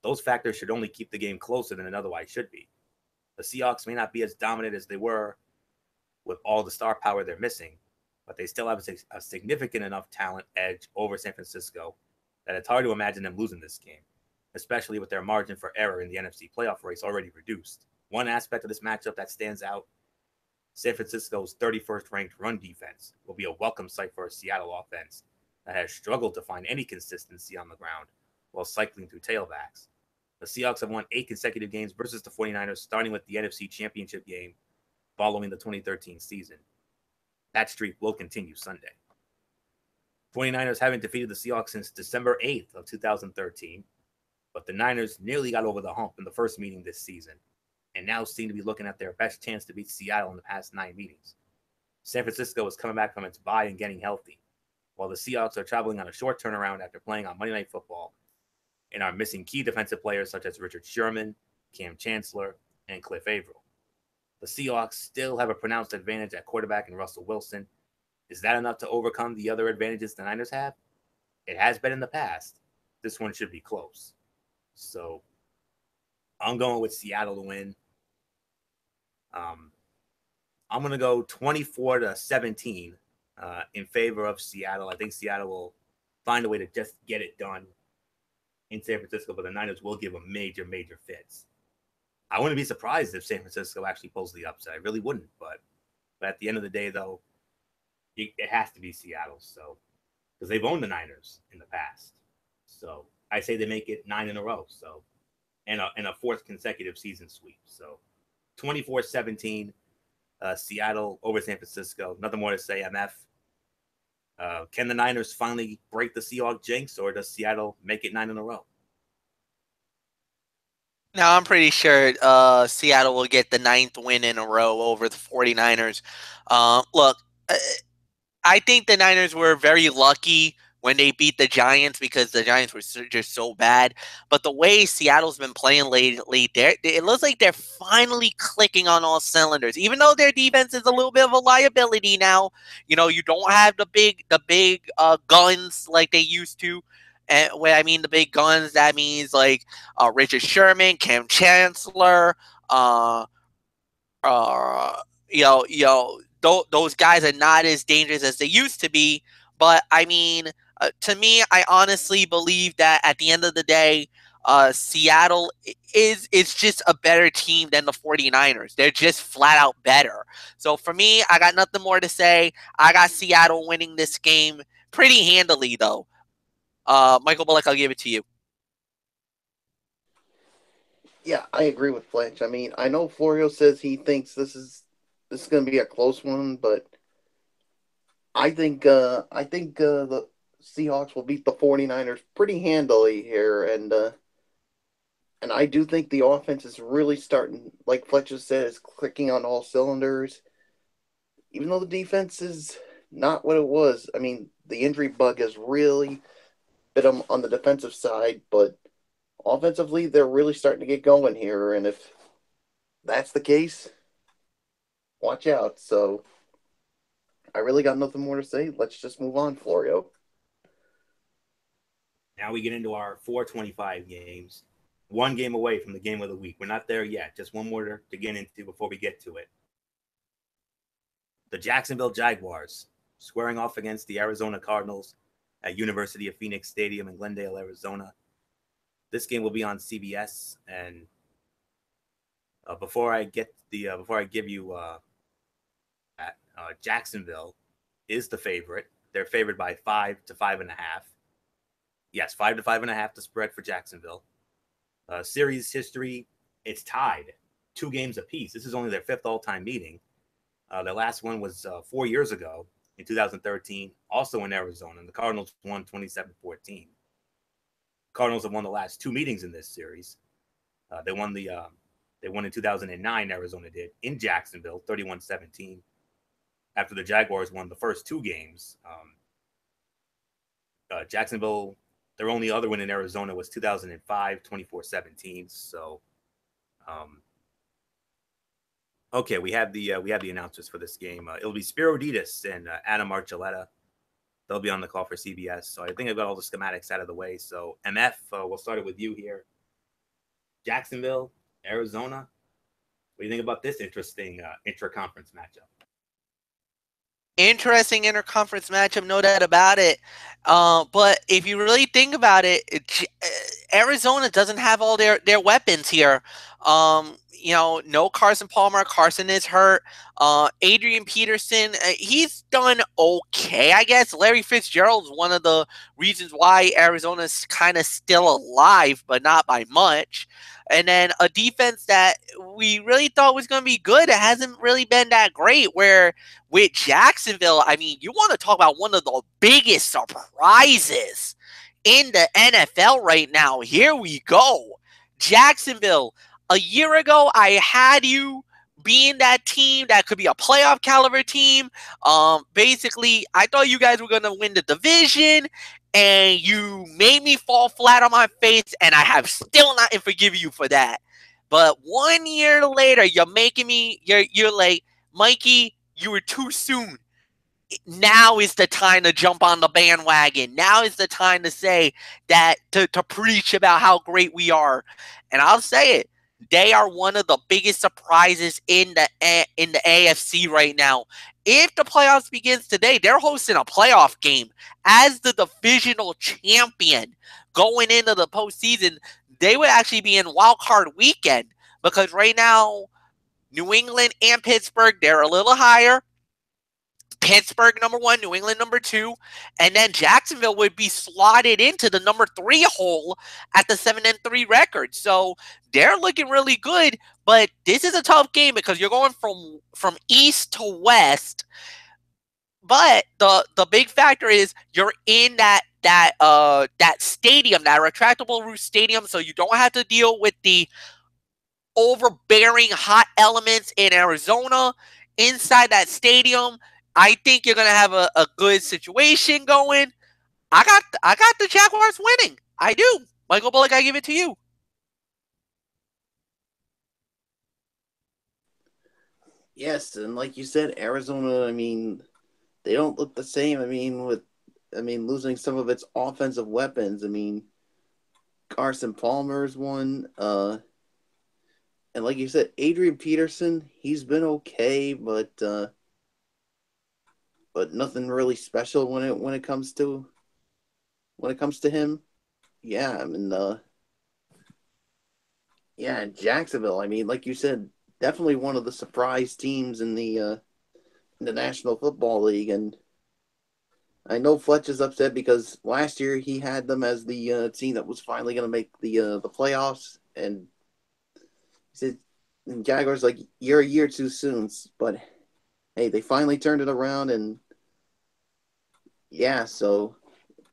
Those factors should only keep the game closer than it otherwise should be. The Seahawks may not be as dominant as they were with all the star power they're missing, but they still have a significant enough talent edge over San Francisco that it's hard to imagine them losing this game, especially with their margin for error in the NFC playoff race already reduced. One aspect of this matchup that stands out: San Francisco's 31st ranked run defense will be a welcome sight for a Seattle offense that has struggled to find any consistency on the ground while cycling through tailbacks. The Seahawks have won 8 consecutive games versus the 49ers, starting with the NFC Championship game following the 2013 season. That streak will continue Sunday. 49ers haven't defeated the Seahawks since December 8th of 2013, but the Niners nearly got over the hump in the first meeting this season, and now seem to be looking at their best chance to beat Seattle in the past 9 meetings. San Francisco is coming back from its bye and getting healthy, while the Seahawks are traveling on a short turnaround after playing on Monday Night Football and are missing key defensive players such as Richard Sherman, Cam Chancellor, and Cliff Averill. The Seahawks still have a pronounced advantage at quarterback in Russell Wilson. Is that enough to overcome the other advantages the Niners have? It has been in the past. This one should be close. So I'm going with Seattle to win. I'm going to go 24-17 in favor of Seattle. I think Seattle will find a way to just get it done in San Francisco, but the Niners will give them major fits. I wouldn't be surprised if San Francisco actually pulls the upset. I really wouldn't, but at the end of the day, though, it has to be Seattle. So, because they've owned the Niners in the past, so I say they make it 9 in a row. So, and a 4th consecutive season sweep. So, 24-17, Seattle over San Francisco. Nothing more to say. MF. Can the Niners finally break the Seahawks jinx, or does Seattle make it 9 in a row? Now, I'm pretty sure Seattle will get the 9th win in a row over the 49ers. Look, I think the Niners were very lucky when they beat the Giants because the Giants were just so bad. But the way Seattle's been playing lately, it looks like they're finally clicking on all cylinders. Even though their defense is a little bit of a liability now, you don't have the big guns like they used to. And when I mean the big guns, that means like Richard Sherman, Cam Chancellor, those guys are not as dangerous as they used to be. But I mean, to me, I honestly believe that at the end of the day, Seattle is just a better team than the 49ers. They're just flat out better. So for me, I got nothing more to say. I got Seattle winning this game pretty handily, though. Michael Bullock, I'll give it to you. Yeah, I agree with Fletch. I mean, I know Florio says he thinks this is going to be a close one, but I think the Seahawks will beat the 49ers pretty handily here, and I do think the offense is really starting, like Fletcher said, is clicking on all cylinders. Even though the defense is not what it was. I mean, the injury bug has really bit them on the defensive side, but offensively, they're really starting to get going here. And if that's the case, watch out. So I really got nothing more to say. Let's just move on, Florio. Now we get into our 425 games. 1 game away from the game of the week. We're not there yet. Just one more to get into before we get to it. The Jacksonville Jaguars squaring off against the Arizona Cardinals at University of Phoenix Stadium in Glendale, Arizona. This game will be on CBS. And before I give you that, Jacksonville is the favorite. They're favored by 5 to 5.5. Yes, 5 to 5.5 the spread for Jacksonville. Series history, it's tied 2 games apiece. This is only their 5th all-time meeting. The last one was 4 years ago in 2013, also in Arizona. And the Cardinals won 27-14. Cardinals have won the last 2 meetings in this series. They won in 2009, Arizona did, in Jacksonville, 31-17. After the Jaguars won the first 2 games. Jacksonville, their only other win in Arizona was 2005, 24-17. So, okay, we have the announcers for this game. It'll be Spiro Ditas and Adam Archuleta. They'll be on the call for CBS. So I think I've got all the schematics out of the way. So MF, we'll start it with you here. Jacksonville, Arizona. What do you think about this interesting intra-conference matchup? Interesting interconference matchup, no doubt about it. But if you really think about it, Arizona doesn't have all their weapons here. No Carson Palmer. Carson is hurt. Adrian Peterson, he's done okay, I guess. Larry Fitzgerald's one of the reasons why Arizona's kind of still alive, but not by much. And then a defense that we really thought was going to be good. It hasn't really been that great. Where with Jacksonville, I mean, you want to talk about one of the biggest surprises in the NFL right now. Here we go. Jacksonville. A year ago, I had you being that team that could be a playoff caliber team. Basically, I thought you guys were going to win the division. And you made me fall flat on my face, and I have still not forgiven you for that. But 1 year later, you're making me, you're like, Mikey, you were too soon. Now is the time to jump on the bandwagon. Now is the time to say that, to preach about how great we are. And I'll say it. They are one of the biggest surprises in the AFC right now. If the playoffs begins today, they're hosting a playoff game as the divisional champion going into the postseason. They would actually be in wild card weekend because right now, New England and Pittsburgh, they're a little higher. Pittsburgh number 1, New England number 2, and then Jacksonville would be slotted into the number 3 hole at the 7-3 record. So they're looking really good, but this is a tough game because you're going from east to west. But the big factor is you're in that stadium, that retractable roof stadium, so you don't have to deal with the overbearing hot elements in Arizona inside that stadium. I think you're going to have a good situation going. I got the Jaguars winning. I do. Michael Bullock, I give it to you. Yes, and like you said, Arizona, I mean, they don't look the same. Losing some of its offensive weapons. I mean, Carson Palmer's one. And like you said, Adrian Peterson, he's been okay, but nothing really special when it comes to him. Yeah, in Jacksonville, I mean, like you said, definitely one of the surprise teams in the National Football League, and I know Fletch is upset because last year he had them as the team that was finally going to make the playoffs, and he said, and Jaguars like, you're a year too soon, but hey, they finally turned it around, and yeah, so,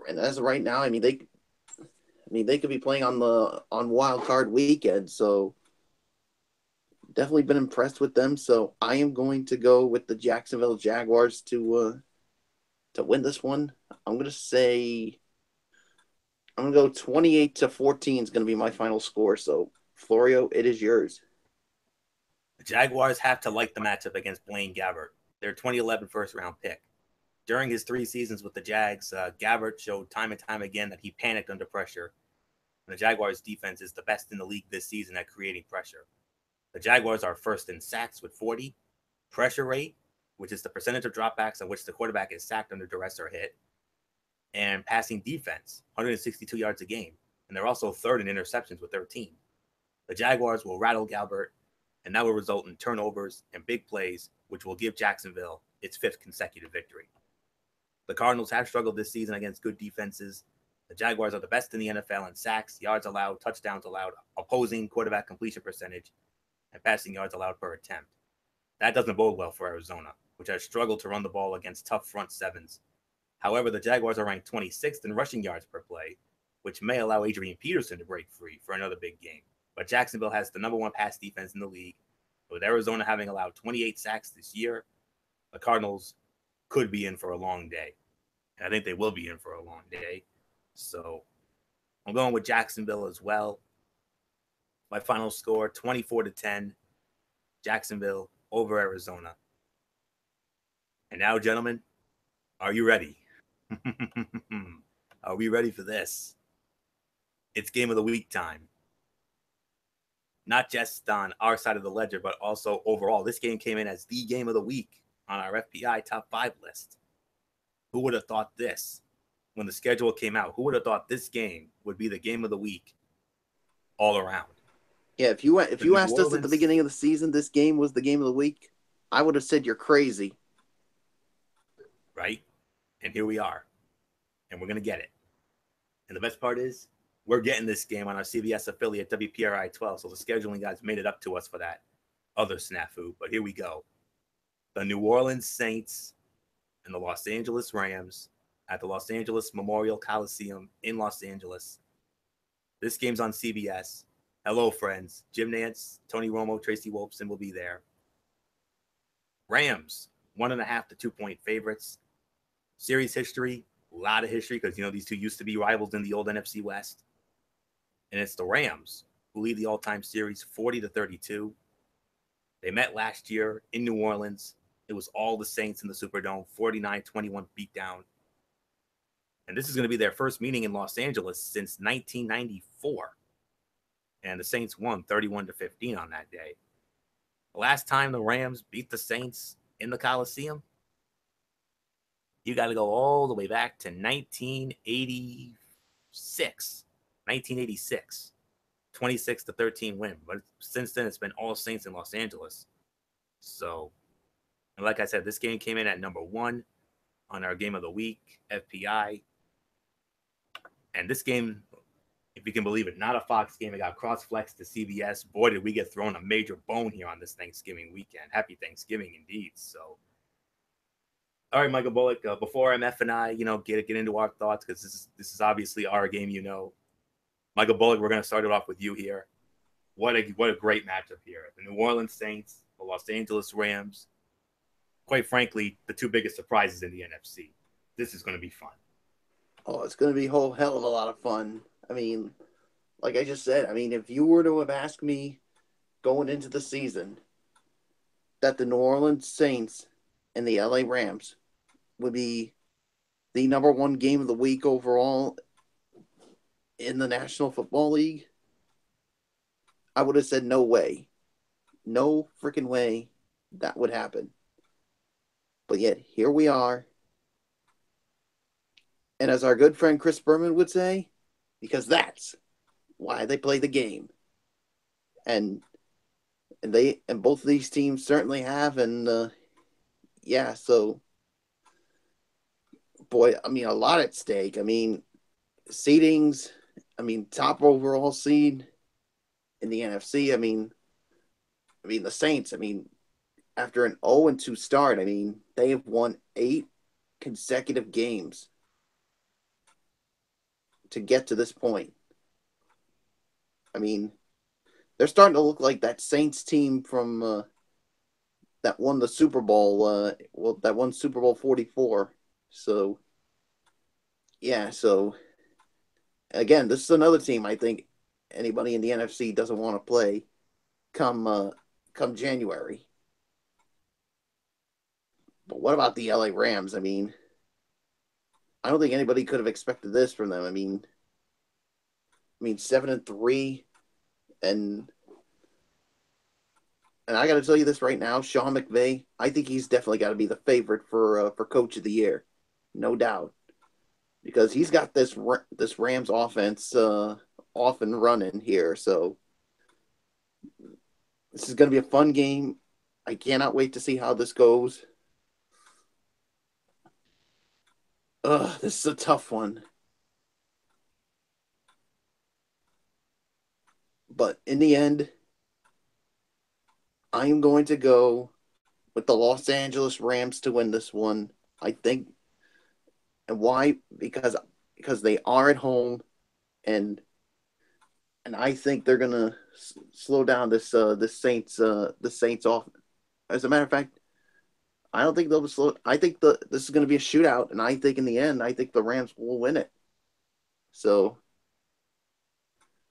and as of right now, I mean they could be playing on wild card weekend, so definitely been impressed with them. So I am going to go with the Jacksonville Jaguars to win this one. I'm gonna go 28-14 is gonna be my final score. So Florio, it is yours. The Jaguars have to like the matchup against Blaine Gabbert, their 2011 first-round pick. During his 3 seasons with the Jags, Gabbert showed time and time again that he panicked under pressure. And the Jaguars' defense is the best in the league this season at creating pressure. The Jaguars are first in sacks with 40, pressure rate, which is the percentage of dropbacks on which the quarterback is sacked under duress or hit, and passing defense, 162 yards a game. And they're also third in interceptions with 13. The Jaguars will rattle Gabbert, and that will result in turnovers and big plays, which will give Jacksonville its 5th consecutive victory. The Cardinals have struggled this season against good defenses. The Jaguars are the best in the NFL in sacks, yards allowed, touchdowns allowed, opposing quarterback completion percentage, and passing yards allowed per attempt. That doesn't bode well for Arizona, which has struggled to run the ball against tough front sevens. However, the Jaguars are ranked 26th in rushing yards per play, which may allow Adrian Peterson to break free for another big game. But Jacksonville has the number one pass defense in the league. With Arizona having allowed 28 sacks this year, the Cardinals could be in for a long day. And I think they will be in for a long day. So I'm going with Jacksonville as well. My final score, 24-10, Jacksonville over Arizona. And now, gentlemen, are you ready? Are we ready for this? It's game of the week time. Not just on our side of the ledger, but also overall. This game came in as the game of the week on our FPI top 5 list. Who would have thought this when the schedule came out? Who would have thought this game would be the game of the week all around? Yeah, if you asked us at the beginning of the season, this game was the game of the week, I would have said you're crazy. Right? And here we are. And we're going to get it. And the best part is, we're getting this game on our CBS affiliate, WPRI 12. So the scheduling guys made it up to us for that other snafu. But here we go. The New Orleans Saints and the Los Angeles Rams at the Los Angeles Memorial Coliseum in Los Angeles. This game's on CBS. Hello, friends. Jim Nantz, Tony Romo, Tracy Wolfson will be there. Rams, 1.5 to 2 point favorites. Series history, a lot of history because, these two used to be rivals in the old NFC West. And it's the Rams who lead the all-time series 40-32. They met last year in New Orleans. It was all the Saints in the Superdome, 49-21 beatdown. And this is going to be their first meeting in Los Angeles since 1994. And the Saints won 31-15 on that day. The last time the Rams beat the Saints in the Coliseum, you got to go all the way back to 1986. 26-13 win. But since then, it's been all Saints in Los Angeles. So, and like I said, this game came in at number 1 on our game of the week, FPI. And this game, if you can believe it, not a Fox game. It got cross-flexed to CBS. Boy, did we get thrown a major bone here on this Thanksgiving weekend. Happy Thanksgiving indeed. So, all right, Michael Bullock, before MF and I, get into our thoughts, because this is obviously our game, Michael Bullock, we're going to start it off with you here. What a great matchup here. The New Orleans Saints, the Los Angeles Rams. Quite frankly, the two biggest surprises in the NFC. This is going to be fun. Oh, it's going to be a whole hell of a lot of fun. I mean, like I just said, if you were to have asked me going into the season that the New Orleans Saints and the LA Rams would be the number 1 game of the week overall in the National Football League, I would have said no way. No freaking way that would happen. But yet, here we are. And as our good friend Chris Berman would say, because that's why they play the game. And both of these teams certainly have, and so boy, a lot at stake. Seedings, top overall seed in the NFC. The Saints, after an 0-2 start, they have won 8 consecutive games to get to this point. They're starting to look like that Saints team from that won the Super Bowl. That won Super Bowl 44. So, yeah. So, again, this is another team I think anybody in the NFC doesn't want to play come January. But what about the LA Rams? I don't think anybody could have expected this from them. 7-3, and I got to tell you this right now, Sean McVay, I think he's definitely got to be the favorite for Coach of the Year, no doubt, because he's got this Rams offense off and running here. So this is going to be a fun game. I cannot wait to see how this goes. This is a tough one. But in the end, I am going to go with the Los Angeles Rams to win this one. I think, and why? Because they are at home, and I think they're gonna slow down this Saints off. As a matter of fact, I don't think they'll be slow. I think this is gonna be a shootout, and I think in the end, I think the Rams will win it. So,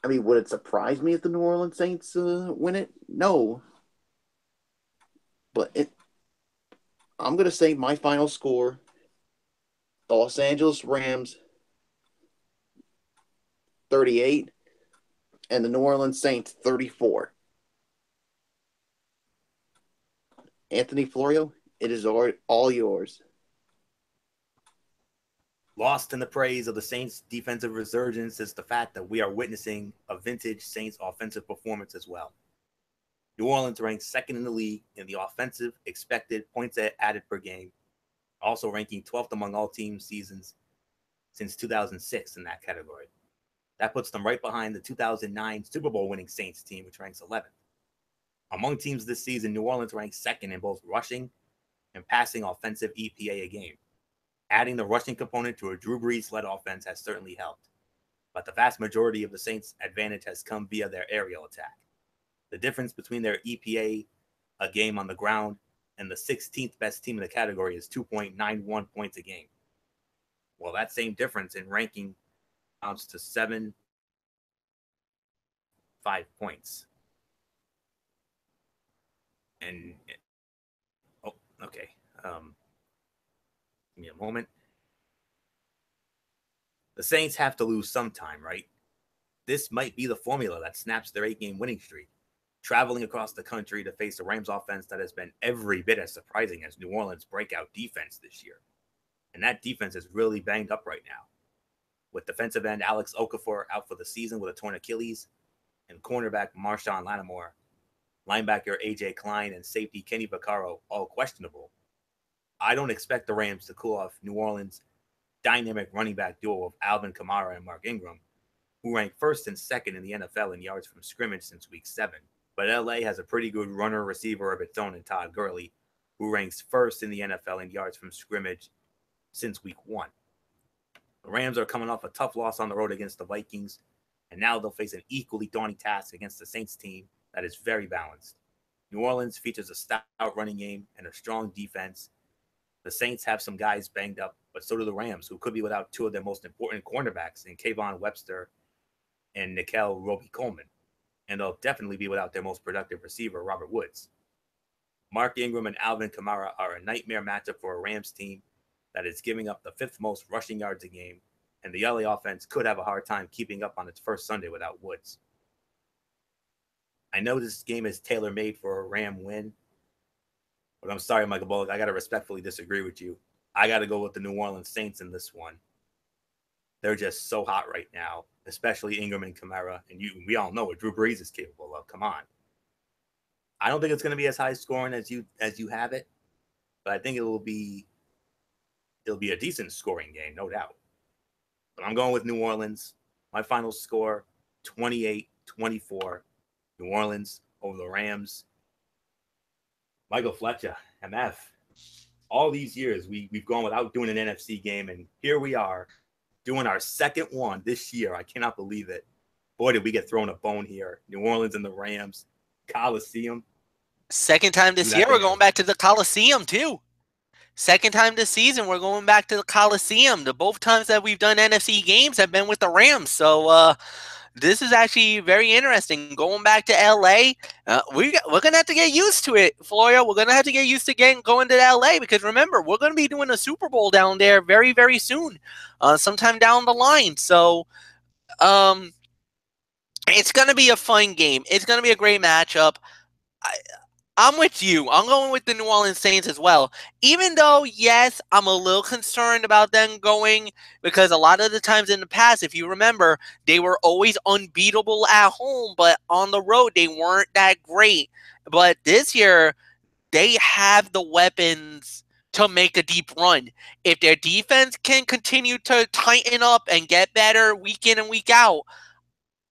I mean, would it surprise me if the New Orleans Saints win it? No, but I'm gonna say my final score: the Los Angeles Rams 38 and the New Orleans Saints 34. Anthony Florio, it is all yours. Lost in the praise of the Saints' defensive resurgence is the fact that we are witnessing a vintage Saints offensive performance as well. New Orleans ranks second in the league in the offensive expected points added per game, also ranking 12th among all team seasons since 2006 in that category. That puts them right behind the 2009 Super Bowl winning Saints team, which ranks 11th. Among teams this season, New Orleans ranks second in both rushing and passing offensive EPA a game. Adding the rushing component to a Drew Brees-led offense has certainly helped, but the vast majority of the Saints' advantage has come via their aerial attack. The difference between their EPA a game on the ground and the 16th best team in the category is 2.91 points a game. Well, that same difference in ranking amounts to 7.5 points. And, oh, okay. Give me a moment. The Saints have to lose sometime, right? This might be the formula that snaps their 8-game winning streak. Traveling across the country to face a Rams offense that has been every bit as surprising as New Orleans' breakout defense this year. And that defense is really banged up right now, with defensive end Alex Okafor out for the season with a torn Achilles, and cornerback Marshawn Lattimore, linebacker A.J. Klein, and safety Kenny Vaccaro all questionable. I don't expect the Rams to cool off New Orleans' dynamic running back duo of Alvin Kamara and Mark Ingram, who rank first and second in the NFL in yards from scrimmage since week 7. But LA has a pretty good runner-receiver of its own in Todd Gurley, who ranks first in the NFL in yards from scrimmage since week 1. The Rams are coming off a tough loss on the road against the Vikings, and now they'll face an equally daunting task against the Saints team that is very balanced. New Orleans features a stout running game and a strong defense. The Saints have some guys banged up, but so do the Rams, who could be without two of their most important cornerbacks in Kayvon Webster and Nickel Roby-Coleman. And they'll definitely be without their most productive receiver, Robert Woods. Mark Ingram and Alvin Kamara are a nightmare matchup for a Rams team that is giving up the 5th most rushing yards a game, and the LA offense could have a hard time keeping up on its first Sunday without Woods. I know this game is tailor-made for a Ram win, but I'm sorry, Michael Bullock, I got to respectfully disagree with you. I got to go with the New Orleans Saints in this one. They're just so hot right now, especially Ingram and Kamara, and we all know what Drew Brees is capable of. Come on. I don't think it's going to be as high scoring as you have it, but I think it'll be a decent scoring game, no doubt. But I'm going with New Orleans. My final score, 28-24. New Orleans over the Rams. Michael Fletcher, MF. All these years, we've gone without doing an NFC game, and here we are doing our second one this year. I cannot believe it. Boy, did we get thrown a bone here. New Orleans and the Rams. Coliseum. Second time this year, we're going back to the Coliseum, too. Second time this season, we're going back to the Coliseum. The both times that we've done NFC games have been with the Rams. So this is actually very interesting. Going back to LA, we're going to have to get used to it, Florio. We're going to have to get used to going to LA because remember, we're going to be doing a Super Bowl down there very, very soon, sometime down the line. So it's going to be a fun game. It's going to be a great matchup. I'm with you. I'm going with the New Orleans Saints as well. Even though, yes, I'm a little concerned about them going because a lot of the times in the past, if you remember, they were always unbeatable at home, but on the road, they weren't that great. But this year, they have the weapons to make a deep run. If their defense can continue to tighten up and get better week in and week out,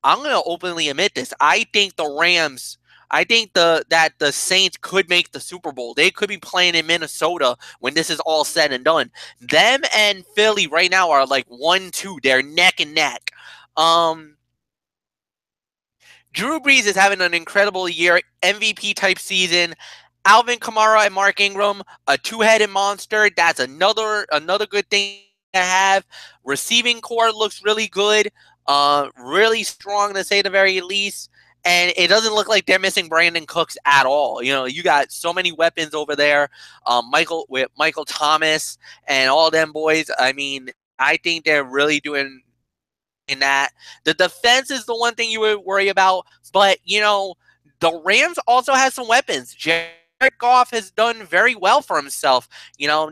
I'm going to openly admit this. I think the Rams I think that the Saints could make the Super Bowl. They could be playing in Minnesota when this is all said and done. Them and Philly right now are like 1-2. They're neck and neck. Drew Brees is having an incredible year, MVP type season. Alvin Kamara and Mark Ingram, a two-headed monster. That's another good thing to have. Receiving core looks really good, really strong to say the very least. And it doesn't look like they're missing Brandon Cooks at all. You know, you got so many weapons over there. Michael Thomas and all them boys. I mean, I think they're really doing in that. The defense is the one thing you would worry about, but you know, the Rams also have some weapons. Jared Goff has done very well for himself. You know,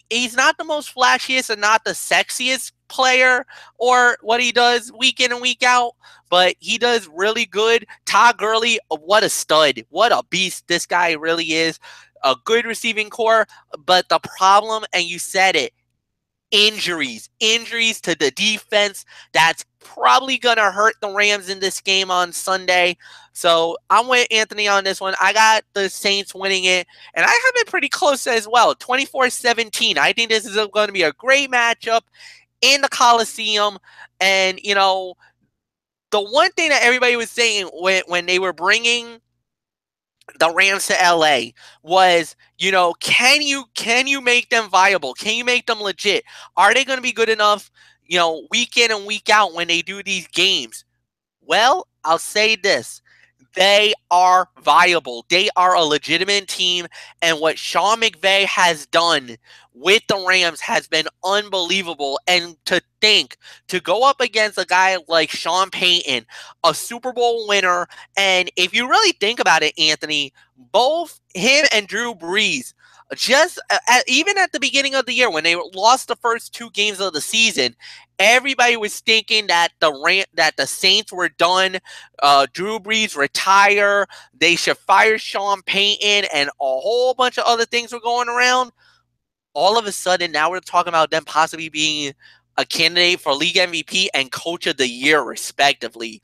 he's not the most flashiest and not the sexiest player or what he does week in and week out, but he does really good. Todd Gurley, what a stud. What a beast this guy really is. A good receiving core, but the problem, and you said it, injuries to the defense. That's probably going to hurt the Rams in this game on Sunday. So I'm with Anthony on this one. I got the Saints winning it, and I have it pretty close as well, 24-17. I think this is going to be a great matchup in the Coliseum. And, you know, the one thing that everybody was saying when they were bringing the Rams to LA was, you know, can you make them viable? Can you make them legit? Are they going to be good enough, you know, week in and week out when they do these games? Well, I'll say this. They are viable. They are a legitimate team, and what Sean McVay has done with the Rams has been unbelievable. And to think, to go up against a guy like Sean Payton, a Super Bowl winner, and if you really think about it, Anthony, both him and Drew Brees, just even at the beginning of the year when they lost the first two games of the season, everybody was thinking that the Saints were done. Drew Brees retire. They should fire Sean Payton, and a whole bunch of other things were going around. All of a sudden, now we're talking about them possibly being a candidate for league MVP and coach of the year, respectively.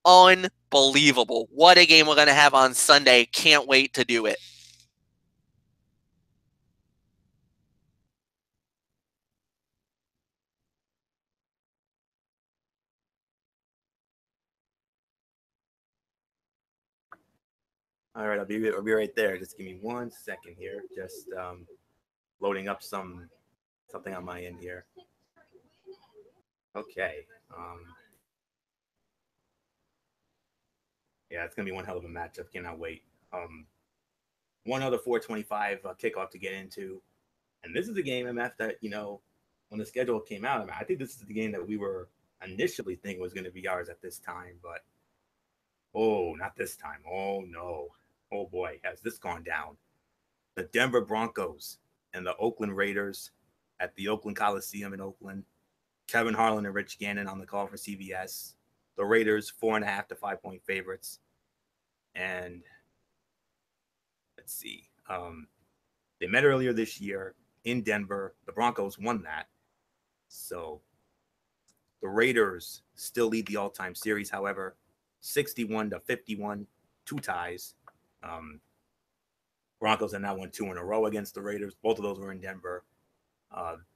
Unbelievable. What a game we're going to have on Sunday. Can't wait to do it. All right, I'll be right there. Just give me 1 second here. Just loading up something on my end here. Okay. Yeah, it's gonna be one hell of a matchup. Cannot wait. One other 425 kickoff to get into, and this is the game, MF, that, you know, when the schedule came out, I think this is the game that we were initially thinking was going to be ours at this time, but oh, not this time. Oh no. Oh boy, has this gone down. The Denver Broncos and the Oakland Raiders at the Oakland Coliseum in Oakland. Kevin Harlan and Rich Gannon on the call for CBS. The Raiders 4.5 to 5 point favorites. And let's see. They met earlier this year in Denver. The Broncos won that. So the Raiders still lead the all-time series, however, 61 to 51, 2 ties. Broncos have now won 2 in a row against the Raiders. Both of those were in Denver.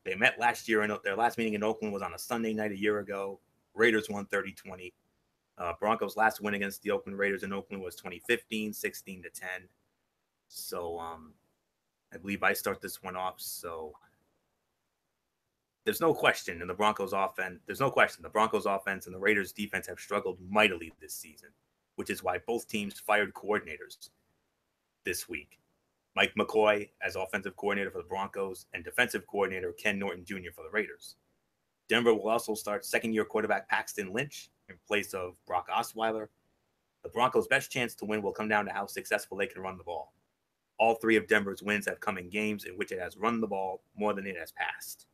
They met last year, and their last meeting in Oakland was on a Sunday night a year ago. Raiders won 30-20. Broncos' last win against the Oakland Raiders in Oakland was 2015, 16 to 10. So I believe I start this one off. So there's no question in the Broncos offense. There's no question the Broncos offense and the Raiders defense have struggled mightily this season, which is why both teams fired coordinators this week. Mike McCoy as offensive coordinator for the Broncos and defensive coordinator Ken Norton Jr. for the Raiders. Denver will also start second-year quarterback Paxton Lynch in place of Brock Osweiler. The Broncos' best chance to win will come down to how successful they can run the ball. All 3 of Denver's wins have come in games in which it has run the ball more than it has passed.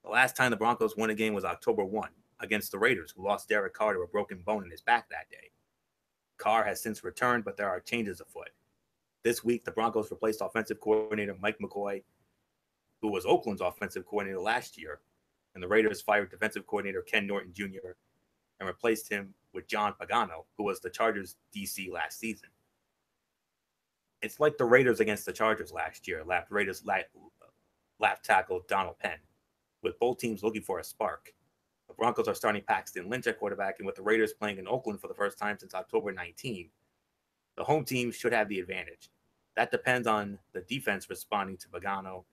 The last time the Broncos won a game was October 1 against the Raiders, who lost Derek Carr to a broken bone in his back that day. Carr has since returned, but there are changes afoot. This week, the Broncos replaced offensive coordinator Mike McCoy, who was Oakland's offensive coordinator last year, and the Raiders fired defensive coordinator Ken Norton Jr. and replaced him with John Pagano, who was the Chargers DC last season. It's like the Raiders against the Chargers last year. Raiders left tackle Donald Penn, with both teams looking for a spark. The Broncos are starting Paxton Lynch at quarterback, and with the Raiders playing in Oakland for the first time since October 19, the home team should have the advantage. That depends on the defense responding to Pagano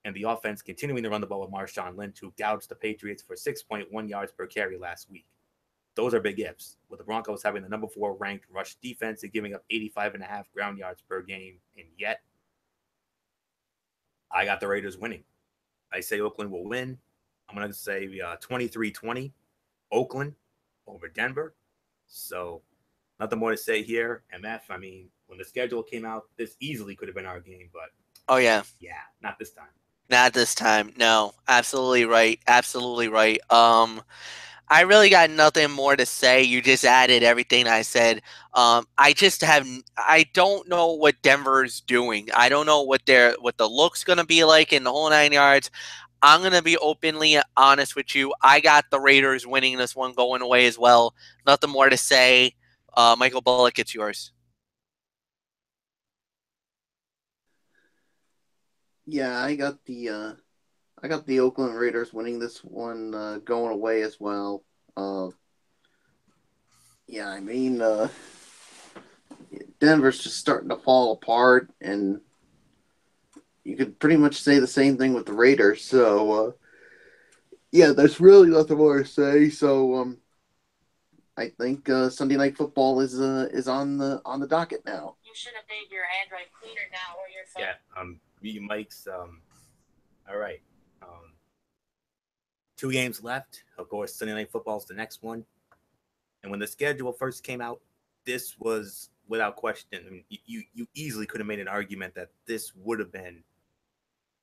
and the offense continuing to run the ball with Marshawn Lynch, who gouged the Patriots for 6.1 yards per carry last week. Those are big ifs, with the Broncos having the number 4 ranked rush defense and giving up 85.5 ground yards per game. And yet, I got the Raiders winning. I say Oakland will win. I'm going to say 23-20, Oakland over Denver. So nothing more to say here. MF, I mean, when the schedule came out, this easily could have been our game, but yeah, not this time. Not this time. No, absolutely right. Absolutely right. I really got nothing more to say. You just added everything I said. I don't know what Denver's doing. I don't know what the look's going to be like in the whole 9 yards. I'm going to be openly honest with you. I got the Raiders winning this one, going away as well. Nothing more to say. Michael Bullock, it's yours. Yeah, I got the Oakland Raiders winning this one, going away as well. Yeah, I mean, Denver's just starting to fall apart, and you could pretty much say the same thing with the Raiders. So, yeah, there's really nothing more to say. So, I think Sunday Night Football is on the docket now. You should have made your Android cleaner now, or your phone. Yeah, Mike's. All right. 2 games left. Of course, Sunday Night Football is the next one. And when the schedule first came out, this was without question. I mean, you easily could have made an argument that this would have been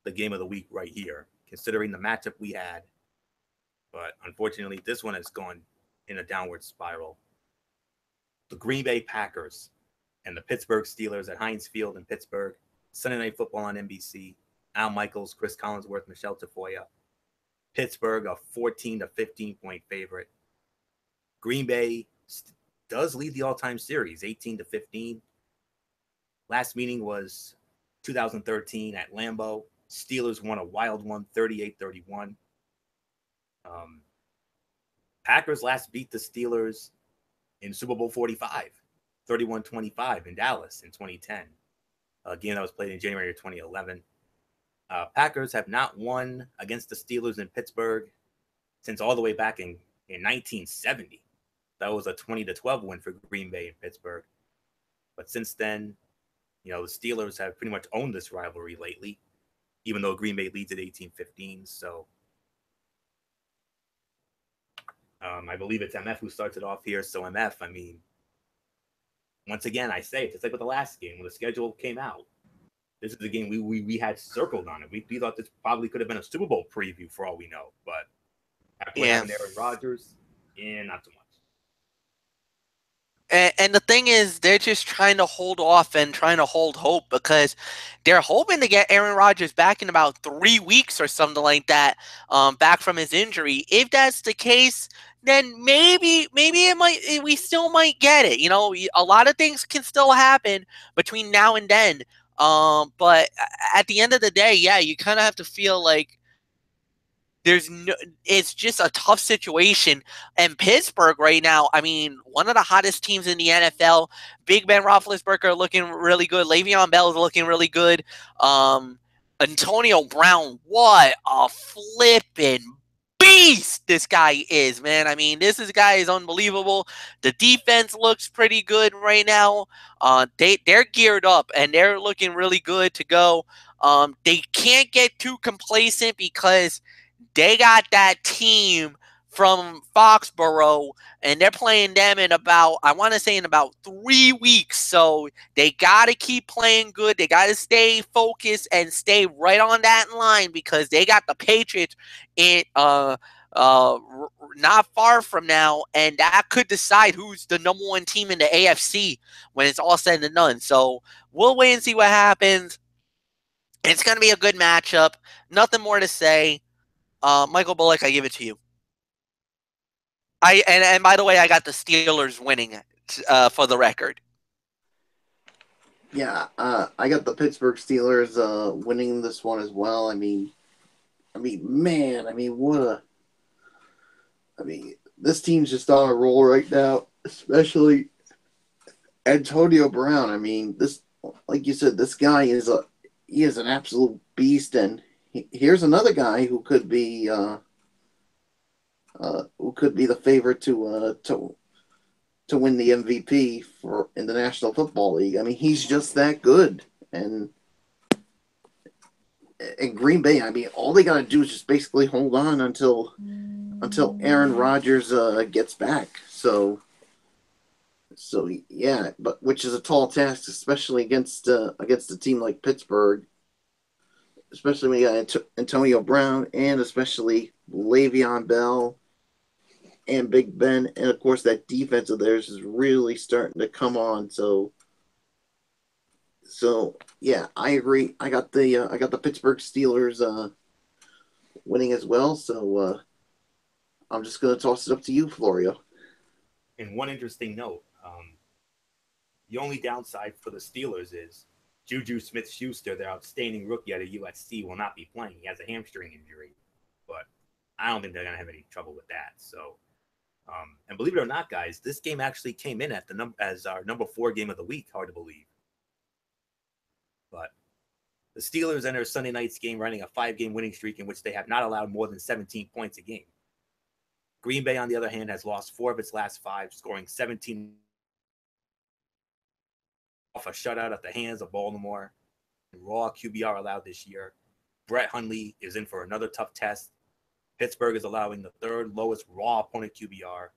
the game of the week right here, considering the matchup we had. But unfortunately, this one has gone in a downward spiral. The Green Bay Packers and the Pittsburgh Steelers at Heinz Field in Pittsburgh. Sunday Night Football on NBC. Al Michaels, Chris Collinsworth, Michelle Tafoya. Pittsburgh, a 14 to 15 point favorite. Green Bay does lead the all-time series, 18 to 15. Last meeting was 2013 at Lambeau. Steelers won a wild one, 38-31. Packers last beat the Steelers in Super Bowl 45, 31-25 in Dallas in 2010. A game that was played in January of 2011. Packers have not won against the Steelers in Pittsburgh since all the way back in 1970. That was a 20-12 win for Green Bay in Pittsburgh. But since then, the Steelers have pretty much owned this rivalry lately, even though Green Bay leads at 18-15. So I believe it's MF who starts it off here. So MF, I mean, once again, I say, just like with the last game, when the schedule came out, this is the game we had circled on it. We thought this probably could have been a Super Bowl preview for all we know. But after what happened to Aaron Rodgers, not so much. And the thing is, they're just trying to hold off and trying to hold hope, because they're hoping to get Aaron Rodgers back in about 3 weeks or something like that, back from his injury. If that's the case, then maybe we still might get it. A lot of things can still happen between now and then. But at the end of the day, yeah, you kind of have to feel like it's just a tough situation. And Pittsburgh right now, I mean, one of the hottest teams in the NFL. Big Ben Roethlisberger looking really good. Le'Veon Bell is looking really good. Antonio Brown, what a flipping beast this guy is, man. I mean, this guy is unbelievable. The defense looks pretty good right now. They're geared up and they're looking really good to go. They can't get too complacent because they got that team from Foxborough, and they're playing them in about 3 weeks. So they got to keep playing good. They got to stay focused and stay right on that line, because they got the Patriots not far from now, and that could decide who's the number 1 team in the AFC when it's all said and done. So we'll wait and see what happens. It's going to be a good matchup. Nothing more to say. Michael Bullock, I give it to you. And by the way, I got the Steelers winning for the record. Yeah, I got the Pittsburgh Steelers winning this one as well. Man, this team's just on a roll right now, especially Antonio Brown. This, like you said, this guy is an absolute beast, and here's another guy who could be the favorite to win the MVP in the National Football League. He's just that good, and in Green Bay, all they got to do is just basically hold on until Aaron Rodgers gets back. So yeah, but which is a tall task, especially against a team like Pittsburgh, especially when you got Antonio Brown and especially Le'Veon Bell and Big Ben, and of course that defense of theirs is really starting to come on. So yeah, I agree. I got the Pittsburgh Steelers winning as well. So I'm just gonna toss it up to you, Florio. And one interesting note: the only downside for the Steelers is Juju Smith-Schuster, their outstanding rookie out of USC, will not be playing. He has a hamstring injury, but I don't think they're gonna have any trouble with that. So. And believe it or not, guys, this game actually came in at as our number 4 game of the week. Hard to believe. But the Steelers enter Sunday night's game running a 5-game winning streak in which they have not allowed more than 17 points a game. Green Bay, on the other hand, has lost 4 of its last 5, scoring 17 off a shutout at the hands of Baltimore. Raw QBR allowed this year. Brett Hundley is in for another tough test. Pittsburgh is allowing the 3rd lowest raw opponent QBR.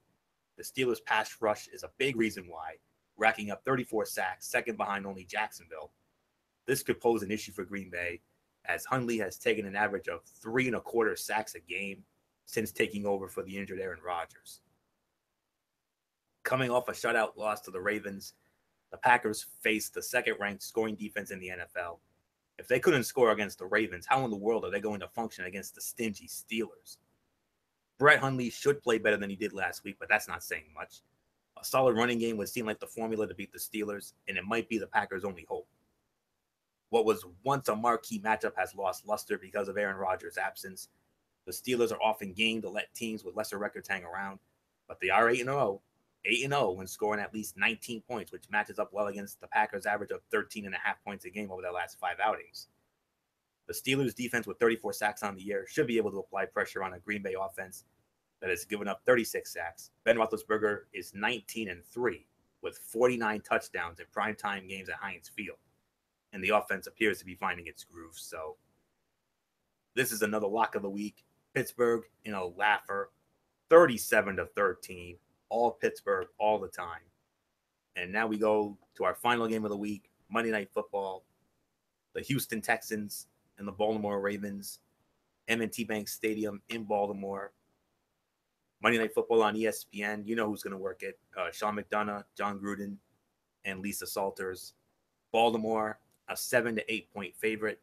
The Steelers' pass rush is a big reason why, racking up 34 sacks, second behind only Jacksonville. This could pose an issue for Green Bay, as Hundley has taken an average of 3.25 sacks a game since taking over for the injured Aaron Rodgers. Coming off a shutout loss to the Ravens, the Packers faced the 2nd-ranked scoring defense in the NFL. If they couldn't score against the Ravens, how in the world are they going to function against the stingy Steelers? Brett Hundley should play better than he did last week, but that's not saying much. A solid running game would seem like the formula to beat the Steelers, and it might be the Packers' only hope. What was once a marquee matchup has lost luster because of Aaron Rodgers' absence. The Steelers are often game to let teams with lesser records hang around, but they are 8-0 when scoring at least 19 points, which matches up well against the Packers' average of 13.5 points a game over their last 5 outings. The Steelers' defense with 34 sacks on the year should be able to apply pressure on a Green Bay offense that has given up 36 sacks. Ben Roethlisberger is 19-3 with 49 touchdowns in primetime games at Heinz Field, and the offense appears to be finding its groove. So this is another lock of the week. Pittsburgh in a laugher, 37-13. All Pittsburgh, all the time. And now we go to our final game of the week, Monday Night Football. The Houston Texans and the Baltimore Ravens, M&T Bank Stadium in Baltimore. Monday Night Football on ESPN. You know who's going to work it. Sean McDonough, John Gruden, and Lisa Salters. Baltimore, a 7 to 8 point favorite.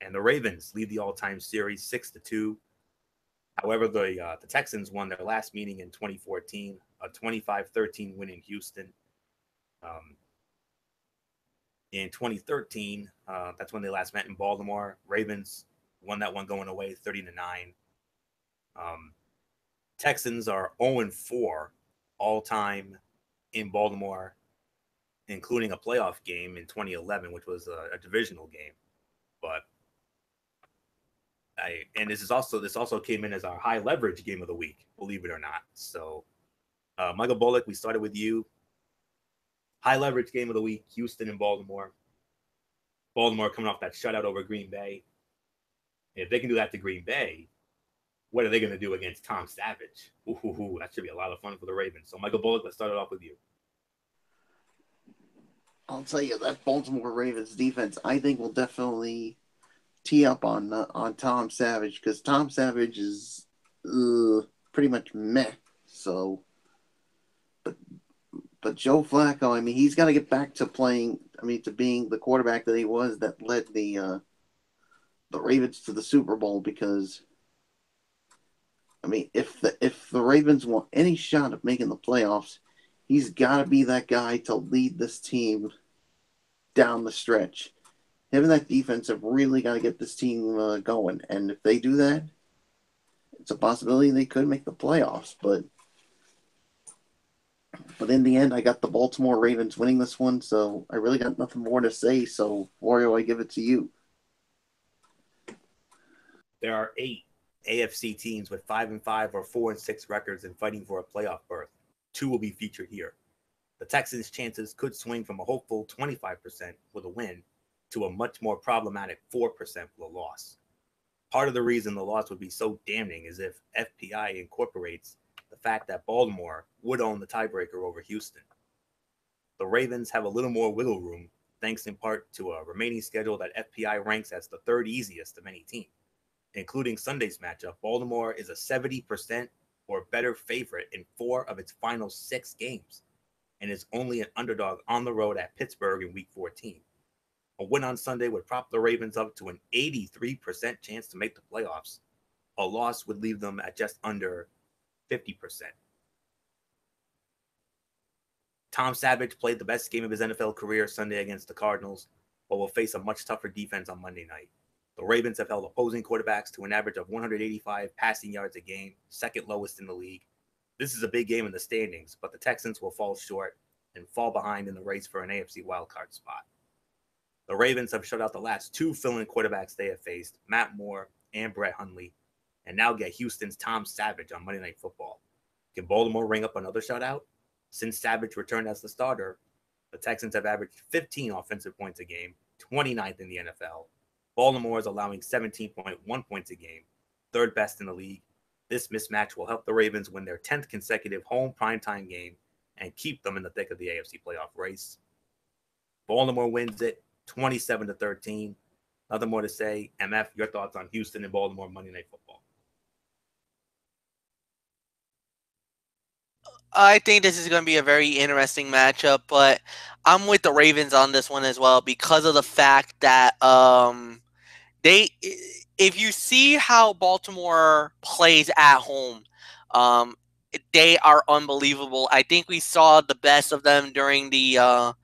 And the Ravens lead the all-time series 6-2. However, the Texans won their last meeting in 2014, a 25-13 win in Houston. In 2013, that's when they last met in Baltimore. Ravens won that one going away 30-9. Texans are 0-4 all-time in Baltimore, including a playoff game in 2011, which was a divisional game. But this also came in as our high leverage game of the week, believe it or not. So, Michael Bullock, we started with you. High leverage game of the week, Houston and Baltimore. Baltimore coming off that shutout over Green Bay. If they can do that to Green Bay, what are they going to do against Tom Savage? Ooh, that should be a lot of fun for the Ravens. So, Michael Bullock, let's start it off with you. I'll tell you, that Baltimore Ravens defense, I think, will definitely tee up on Tom Savage, because Tom Savage is pretty much meh. So, but Joe Flacco, he's got to get back to playing. To being the quarterback that he was that led the Ravens to the Super Bowl, because I mean, if the Ravens want any shot of making the playoffs, he's got to be that guy to lead this team down the stretch. Him and that defense have really got to get this team going, and if they do that, it's a possibility they could make the playoffs. But in the end, I got the Baltimore Ravens winning this one, so I really got nothing more to say. So, Wario, I give it to you. There are 8 AFC teams with 5-5 or 4-6 records and fighting for a playoff berth. 2 will be featured here. The Texans' chances could swing from a hopeful 25% with a win to a much more problematic 4% with a loss. Part of the reason the loss would be so damning is if FPI incorporates the fact that Baltimore would own the tiebreaker over Houston. The Ravens have a little more wiggle room, thanks in part to a remaining schedule that FPI ranks as the 3rd easiest of any team. Including Sunday's matchup, Baltimore is a 70% or better favorite in 4 of its final 6 games and is only an underdog on the road at Pittsburgh in Week 14. A win on Sunday would prop the Ravens up to an 83% chance to make the playoffs. A loss would leave them at just under 50%. Tom Savage played the best game of his NFL career Sunday against the Cardinals, but will face a much tougher defense on Monday night. The Ravens have held opposing quarterbacks to an average of 185 passing yards a game, 2nd lowest in the league. This is a big game in the standings, but the Texans will fall short and fall behind in the race for an AFC wildcard spot. The Ravens have shut out the last 2 fill-in quarterbacks they have faced, Matt Moore and Brett Hundley, and now get Houston's Tom Savage on Monday Night Football. Can Baltimore ring up another shutout? Since Savage returned as the starter, the Texans have averaged 15 offensive points a game, 29th in the NFL. Baltimore is allowing 17.1 points a game, 3rd best in the league. This mismatch will help the Ravens win their 10th consecutive home primetime game and keep them in the thick of the AFC playoff race. Baltimore wins it 27-13. Nothing more to say. MF, your thoughts on Houston and Baltimore Monday Night Football? I think this is going to be a very interesting matchup, but I'm with the Ravens on this one as well because of the fact that if you see how Baltimore plays at home, they are unbelievable. I think we saw the best of them during the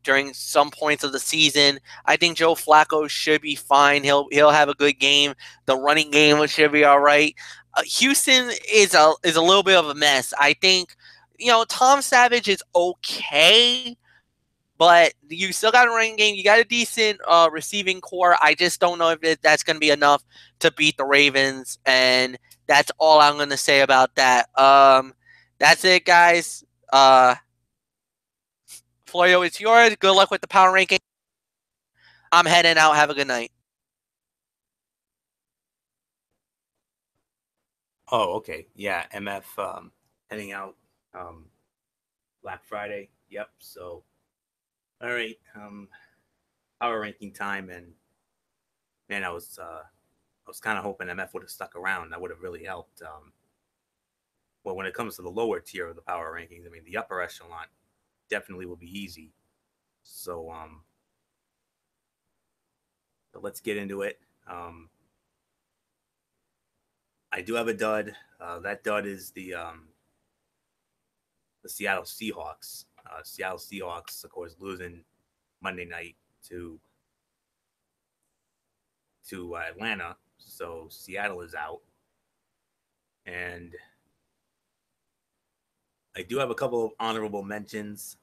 during some points of the season. I think Joe Flacco should be fine. He'll have a good game. The running game should be all right. Houston is a little bit of a mess. I think Tom Savage is okay, but you still got a running game. You got a decent receiving core. I just don't know if that's going to be enough to beat the Ravens, and that's all I'm going to say about that. That's it, guys. Florio, it's yours. Good luck with the power ranking. I'm heading out. Have a good night. Oh, okay. Yeah, MF heading out Black Friday. Yep. So, all right. Power ranking time, and man, I was kind of hoping MF would have stuck around. That would have really helped. Well, when it comes to the lower tier of the power rankings, I mean, the upper echelon definitely will be easy. So, but let's get into it. I do have a dud. That dud is the Seattle Seahawks. Seattle Seahawks, of course, losing Monday night to Atlanta. So Seattle is out. And I do have a couple of honorable mentions.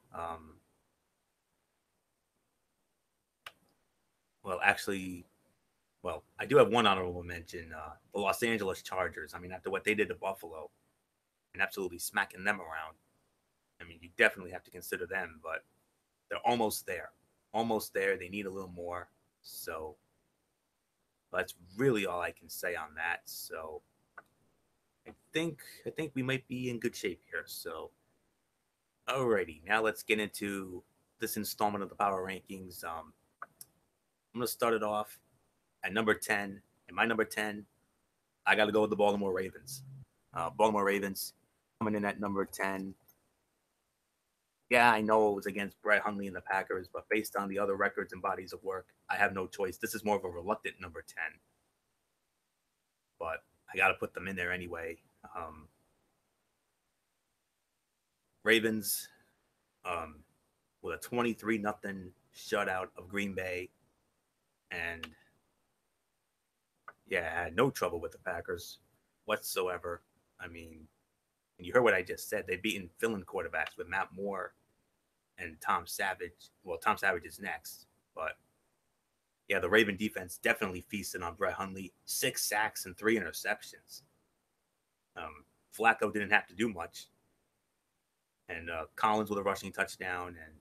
I do have one honorable mention. The Los Angeles Chargers. I mean, after what they did to Buffalo and absolutely smacking them around, I mean, you definitely have to consider them, but they're almost there. Almost there. They need a little more. So that's really all I can say on that. So I think we might be in good shape here. So alrighty, now let's get into this installment of the Power Rankings. I'm going to start it off at number 10. And my number 10, I got to go with the Baltimore Ravens. Baltimore Ravens coming in at number 10. Yeah, I know it was against Brett Hundley and the Packers, but based on the other records and bodies of work, I have no choice. This is more of a reluctant number 10. But I got to put them in there anyway. Ravens with a 23-0 shutout of Green Bay. And yeah, I had no trouble with the Packers whatsoever. I mean, and you heard what I just said. They've beaten fill-in quarterbacks with Matt Moore and Tom Savage. Well, Tom Savage is next, but yeah, the Raven defense definitely feasted on Brett Hundley. 6 sacks and 3 interceptions. Flacco didn't have to do much. And Collins with a rushing touchdown, and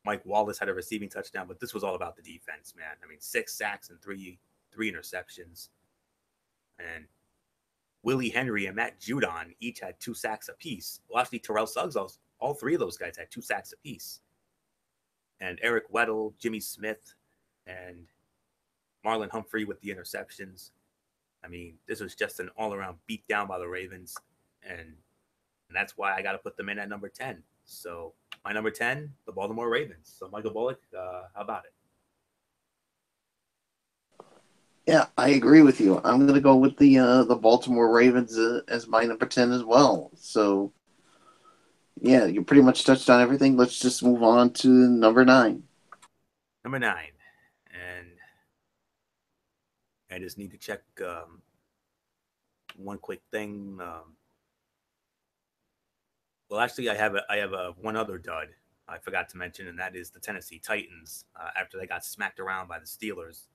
Mike Wallace had a receiving touchdown, but this was all about the defense, man. I mean, 6 sacks and three interceptions. And Willie Henry and Matt Judon each had 2 sacks apiece. Well, actually, Terrell Suggs, all 3 of those guys had 2 sacks apiece. And Eric Weddle, Jimmy Smith, and Marlon Humphrey with the interceptions. I mean, this was just an all-around beat down by the Ravens, and that's why I got to put them in at number 10. So my number 10, the Baltimore Ravens. So Michael Bullock, how about it? Yeah, I agree with you. I'm going to go with the Baltimore Ravens as my number 10 as well. So, yeah, you pretty much touched on everything. Let's just move on to number 9. Number 9. And I just need to check one quick thing. Well, actually, I have one other dud I forgot to mention, and that is the Tennessee Titans after they got smacked around by the Steelers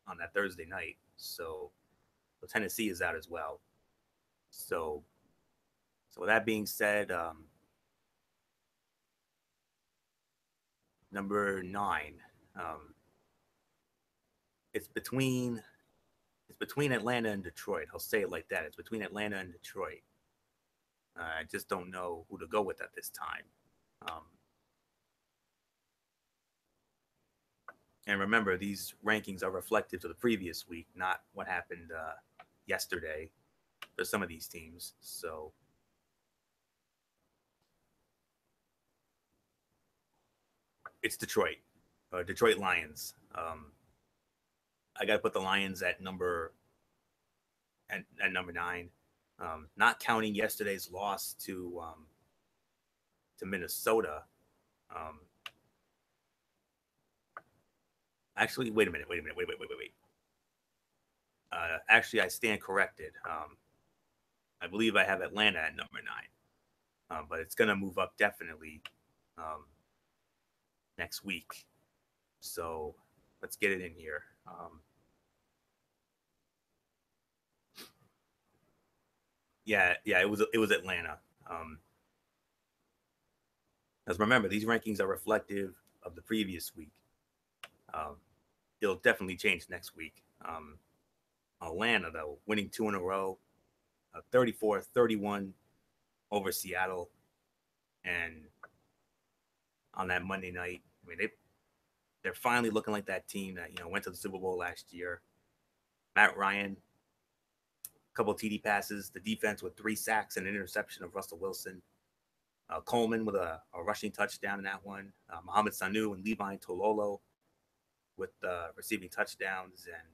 on that Thursday night. So Tennessee is out as well. So with that being said, number 9, it's between Atlanta and Detroit. I'll say it like that. It's between Atlanta and Detroit. I just don't know who to go with at this time. And remember, these rankings are reflective to the previous week, not what happened yesterday for some of these teams. So it's Detroit Lions. I got to put the Lions at number 9, not counting yesterday's loss to Minnesota. Actually, wait a minute. Actually, I stand corrected. I believe I have Atlanta at number 9, but it's going to move up definitely next week. So let's get it in here. Yeah, it was Atlanta. Because remember, these rankings are reflective of the previous week. It'll definitely change next week. Atlanta, though, winning 2 in a row, 34-31 over Seattle. And on that Monday night, I mean, they're finally looking like that team that, went to the Super Bowl last year. Matt Ryan, a couple of TD passes, the defense with 3 sacks and an interception of Russell Wilson. Coleman with a rushing touchdown in that one. Mohamed Sanu and Levi Tololo with receiving touchdowns, and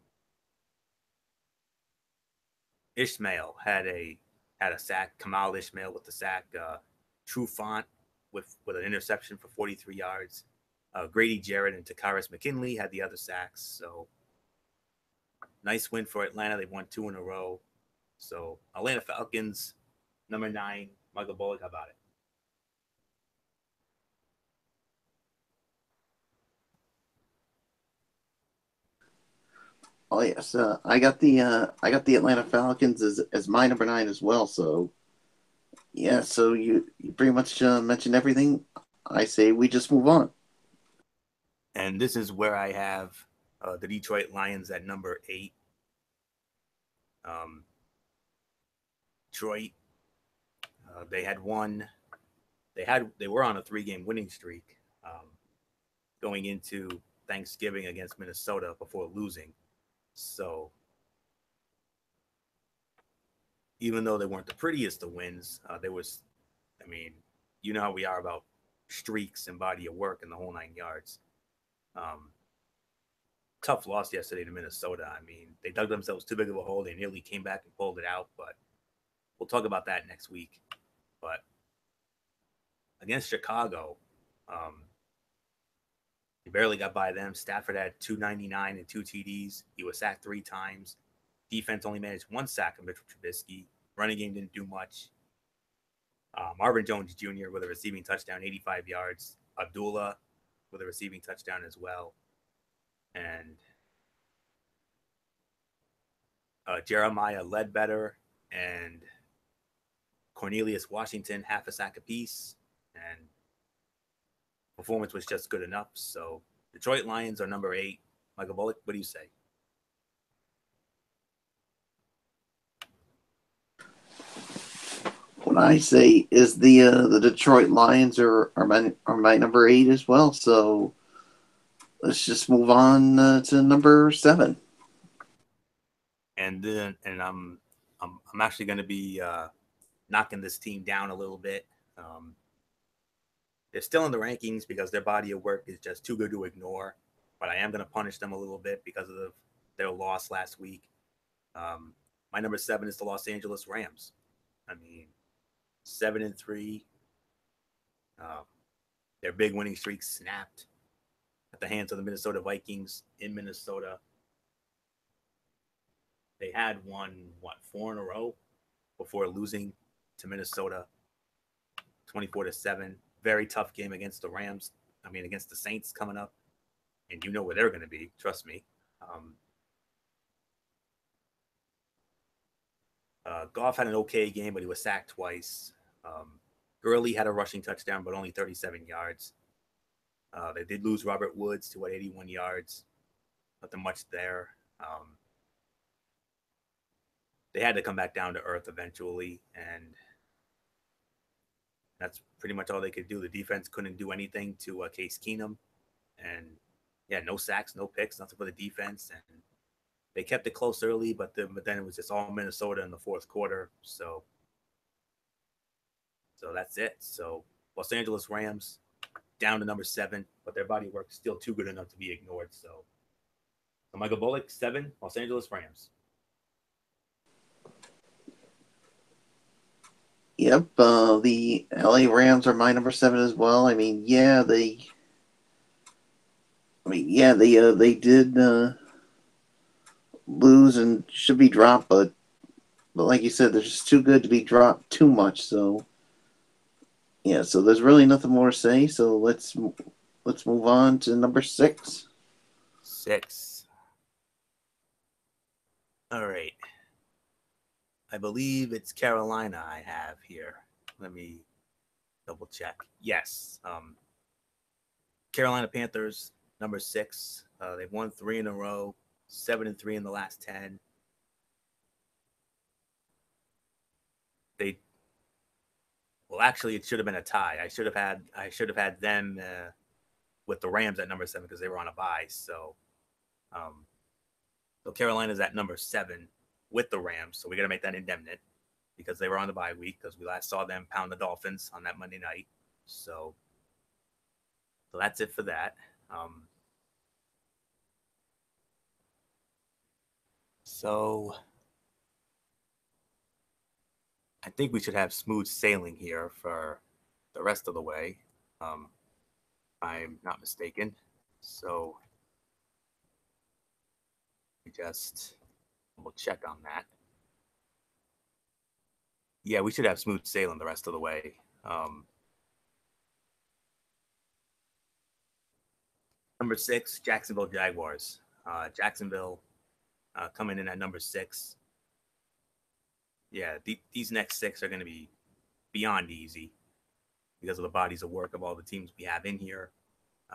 Ishmael had a sack. Kamal Ishmael with the sack. Trufant with an interception for 43 yards. Grady Jarrett and Takaris McKinley had the other sacks. So nice win for Atlanta. They won 2 in a row. So Atlanta Falcons, number 9. Michael Bullock, how about it? Oh yes, I got the Atlanta Falcons as my number 9 as well. So yeah, so you pretty much mentioned everything. I say we just move on. And this is where I have the Detroit Lions at number 8. Detroit, they were on a 3-game winning streak going into Thanksgiving against Minnesota before losing. So even though they weren't the prettiest of wins, you know how we are about streaks and body of work and the whole 9 yards. tough loss yesterday to Minnesota. I mean, they dug themselves too big of a hole. They nearly came back and pulled it out, but we'll talk about that next week. But against Chicago, he barely got by them. Stafford had 299 and 2 TDs. He was sacked 3 times. Defense only managed 1 sack of Mitchell Trubisky. Running game didn't do much. Marvin Jones Jr. with a receiving touchdown, 85 yards. Abdullah with a receiving touchdown as well. And Jeremiah Ledbetter and Cornelius Washington, half a sack apiece. And performance was just good enough. So Detroit Lions are number 8. Michael Bullock, what do you say? What I say is the Detroit Lions are my number 8 as well. So let's just move on to number 7. And then, I'm actually going to be knocking this team down a little bit. They're still in the rankings because their body of work is just too good to ignore. But I am going to punish them a little bit because of their loss last week. My number 7 is the Los Angeles Rams. I mean, 7-3. Their big winning streak snapped at the hands of the Minnesota Vikings in Minnesota. They had won, 4 in a row before losing to Minnesota 24-7. Very tough game against the Rams. I mean, against the Saints coming up. And you know where they're going to be. Trust me. Goff had an okay game, but he was sacked twice. Gurley had a rushing touchdown, but only 37 yards. They did lose Robert Woods to 81 yards. Nothing much there. They had to come back down to earth eventually, and that's pretty much all they could do. The defense couldn't do anything to Case Keenum, and no sacks, no picks, nothing for the defense, and they kept it close early, but then it was just all Minnesota in the fourth quarter. So that's it. So Los Angeles Rams down to number 7, but their body work is still too good enough to be ignored. So Michael Bullock, 7, Los Angeles Rams. Yep, the LA Rams are my number 7 as well. They did lose and should be dropped, but like you said, they're just too good to be dropped too much. So so there's really nothing more to say. So let's move on to number 6. 6. All right. I believe it's Carolina I have here. Let me double check. Yes. Carolina Panthers, number 6. They've won 3 in a row, 7-3 in the last 10. Actually, it should have been a tie. I should have had them with the Rams at number 7 because they were on a bye. So Carolina's at number 7 with the Rams. So we got to make that indefinite because they were on the bye week because we last saw them pound the Dolphins on that Monday night. So that's it for that. So I think we should have smooth sailing here for the rest of the way. I'm not mistaken. So we just will check on that. Yeah, we should have smooth sailing the rest of the way. Number 6, Jacksonville Jaguars. Jacksonville coming in at number 6. Yeah, these next 6 are going to be beyond easy because of the bodies of work of all the teams we have in here.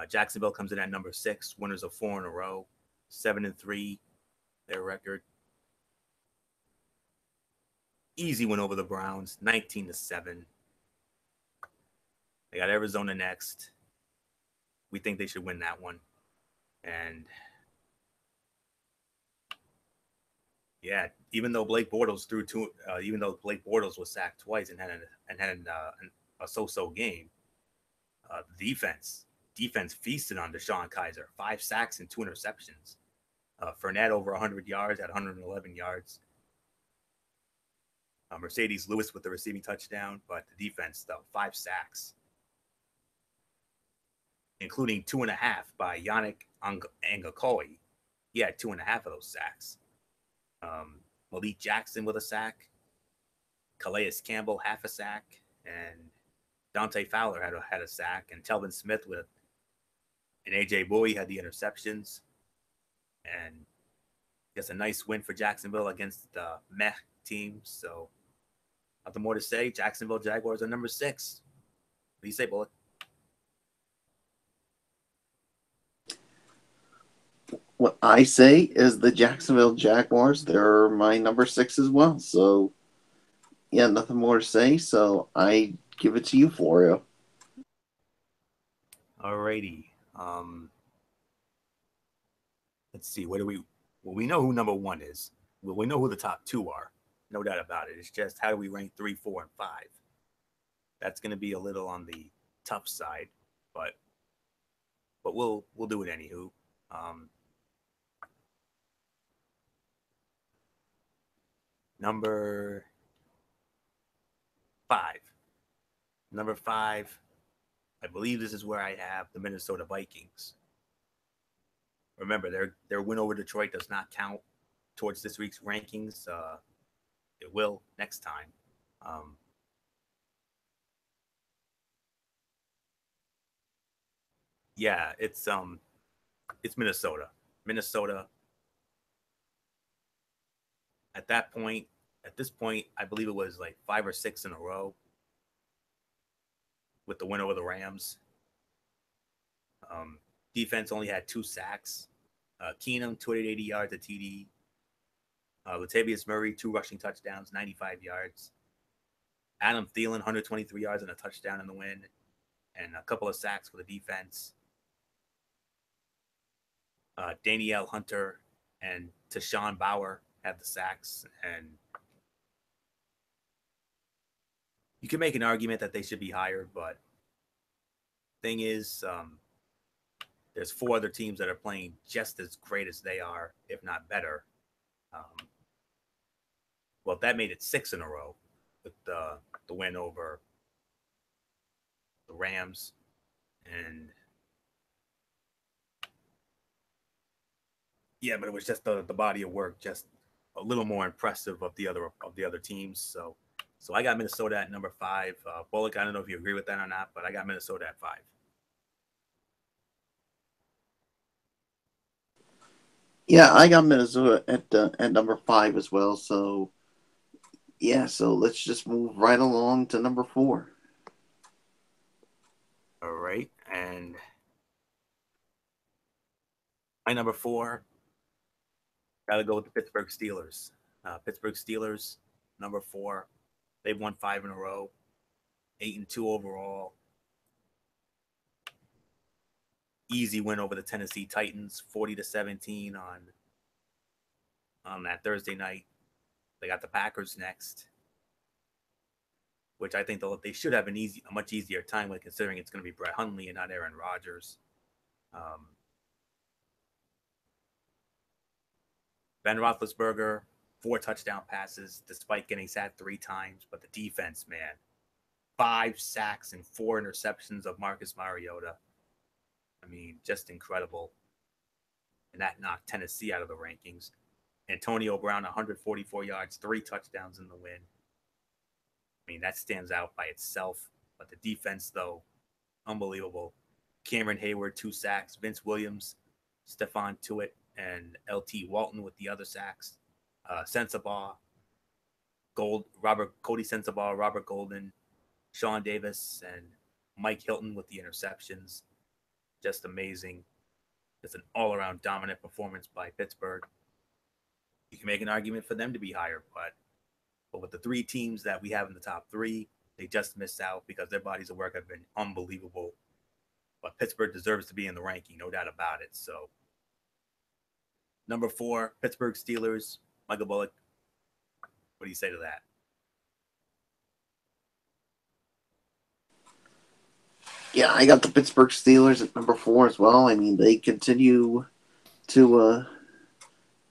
Jacksonville comes in at number 6, winners of 4 in a row, 7-3, their record. Easy win over the Browns, 19-7. They got Arizona next. We think they should win that one. And even though Blake Bortles was sacked twice and had a so-so game, the defense feasted on Deshaun Kaiser. 5 sacks and 2 interceptions. Fournette over 100 yards at 111 yards. Mercedes Lewis with the receiving touchdown, but the defense, though, 5 sacks, including 2.5 by Yannick Ngakoue. He had 2.5 of those sacks. Malik Jackson with a sack. Calais Campbell, half a sack. And Dante Fowler had a sack. And Telvin Smith and A.J. Bowie had the interceptions. And just a nice win for Jacksonville against the meh team. So nothing more to say. Jacksonville Jaguars are number 6. What do you say, Bullet? What I say is the Jacksonville Jaguars, they're my number 6 as well. So, yeah, nothing more to say. So I give it to you, Florio. Alrighty. Let's see. Well, we know who number 1 is. Well, we know who the top 2 are. No doubt about it. It's just how do we rank 3, 4, and 5? That's going to be a little on the tough side, but we'll do it anywho. Number 5. Number 5, I believe this is where I have the Minnesota Vikings. Remember, their win over Detroit does not count towards this week's rankings. It will next time. Yeah, it's Minnesota. Minnesota. At this point, I believe it was like 5 or 6 in a row with the win over the Rams. Defense only had 2 sacks. Keenum, 280 yards at TD. Latavius Murray, 2 rushing touchdowns, 95 yards. Adam Thielen, 123 yards and a touchdown in the win, and a couple of sacks for the defense. Danielle Hunter and Tashawn Bauer had the sacks, and you can make an argument that they should be higher, but thing is, there's 4 other teams that are playing just as great as they are, if not better. Well, that made it 6 in a row with the win over the Rams, and yeah, but it was just the body of work, just a little more impressive of the other teams. So I got Minnesota at number 5. Bullock, I don't know if you agree with that or not, but I got Minnesota at 5. Yeah, I got Minnesota at number 5 as well. So, yeah, so let's just move right along to number 4. All right, and my number 4, got to go with the Pittsburgh Steelers. Pittsburgh Steelers, number 4. They've won 5 in a row, 8-2 overall. Easy win over the Tennessee Titans, 40-17 on that Thursday night. They got the Packers next, which I think they should have a much easier time with, considering it's going to be Brett Hundley and not Aaron Rodgers. Ben Roethlisberger, 4 touchdown passes, despite getting sacked 3 times. But the defense, man, 5 sacks and 4 interceptions of Marcus Mariota. I mean, just incredible. And that knocked Tennessee out of the rankings. Antonio Brown, 144 yards, 3 touchdowns in the win. I mean, that stands out by itself. But the defense, though, unbelievable. Cameron Hayward, 2 sacks. Vince Williams, Stephon Tuitt, and L.T. Walton with the other sacks. Sensabaugh, Cody Sensabaugh, Robert Golden, Sean Davis, and Mike Hilton with the interceptions. Just amazing. It's an all-around dominant performance by Pittsburgh. You can make an argument for them to be higher, but with the 3 teams that we have in the top 3, they just missed out because their bodies of work have been unbelievable. But Pittsburgh deserves to be in the ranking, no doubt about it. So, number 4, Pittsburgh Steelers, Michael Bullock. What do you say to that? Yeah, I got the Pittsburgh Steelers at number 4 as well. I mean, they continue to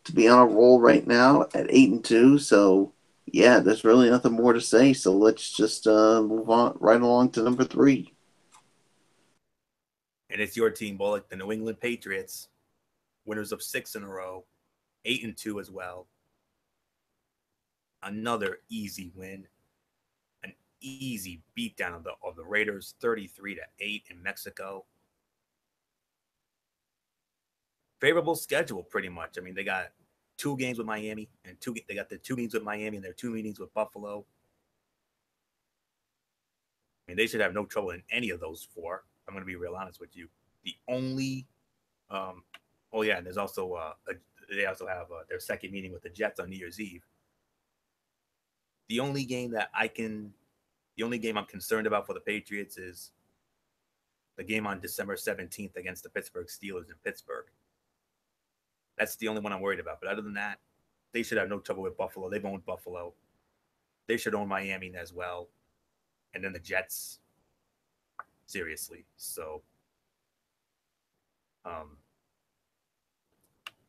to be on a roll right now at 8-2. So yeah, there's really nothing more to say. So let's just move on right along to number 3. And it's your team, Bullock, the New England Patriots, winners of 6 in a row, 8-2 as well. Another easy win, an easy beatdown of the Raiders, 33-8 in Mexico. Favorable schedule, pretty much. I mean, they got 2 games with Miami, and they got the 2 meetings with Miami, and their 2 meetings with Buffalo. I mean, they should have no trouble in any of those 4. I'm going to be real honest with you. The only, oh yeah, and there's also they also have their second meeting with the Jets on New Year's Eve. The only game I'm concerned about for the Patriots is the game on December 17th against the Pittsburgh Steelers in Pittsburgh. That's the only one I'm worried about. But other than that, they should have no trouble with Buffalo. They've owned Buffalo. They should own Miami as well. And then the Jets, seriously. So,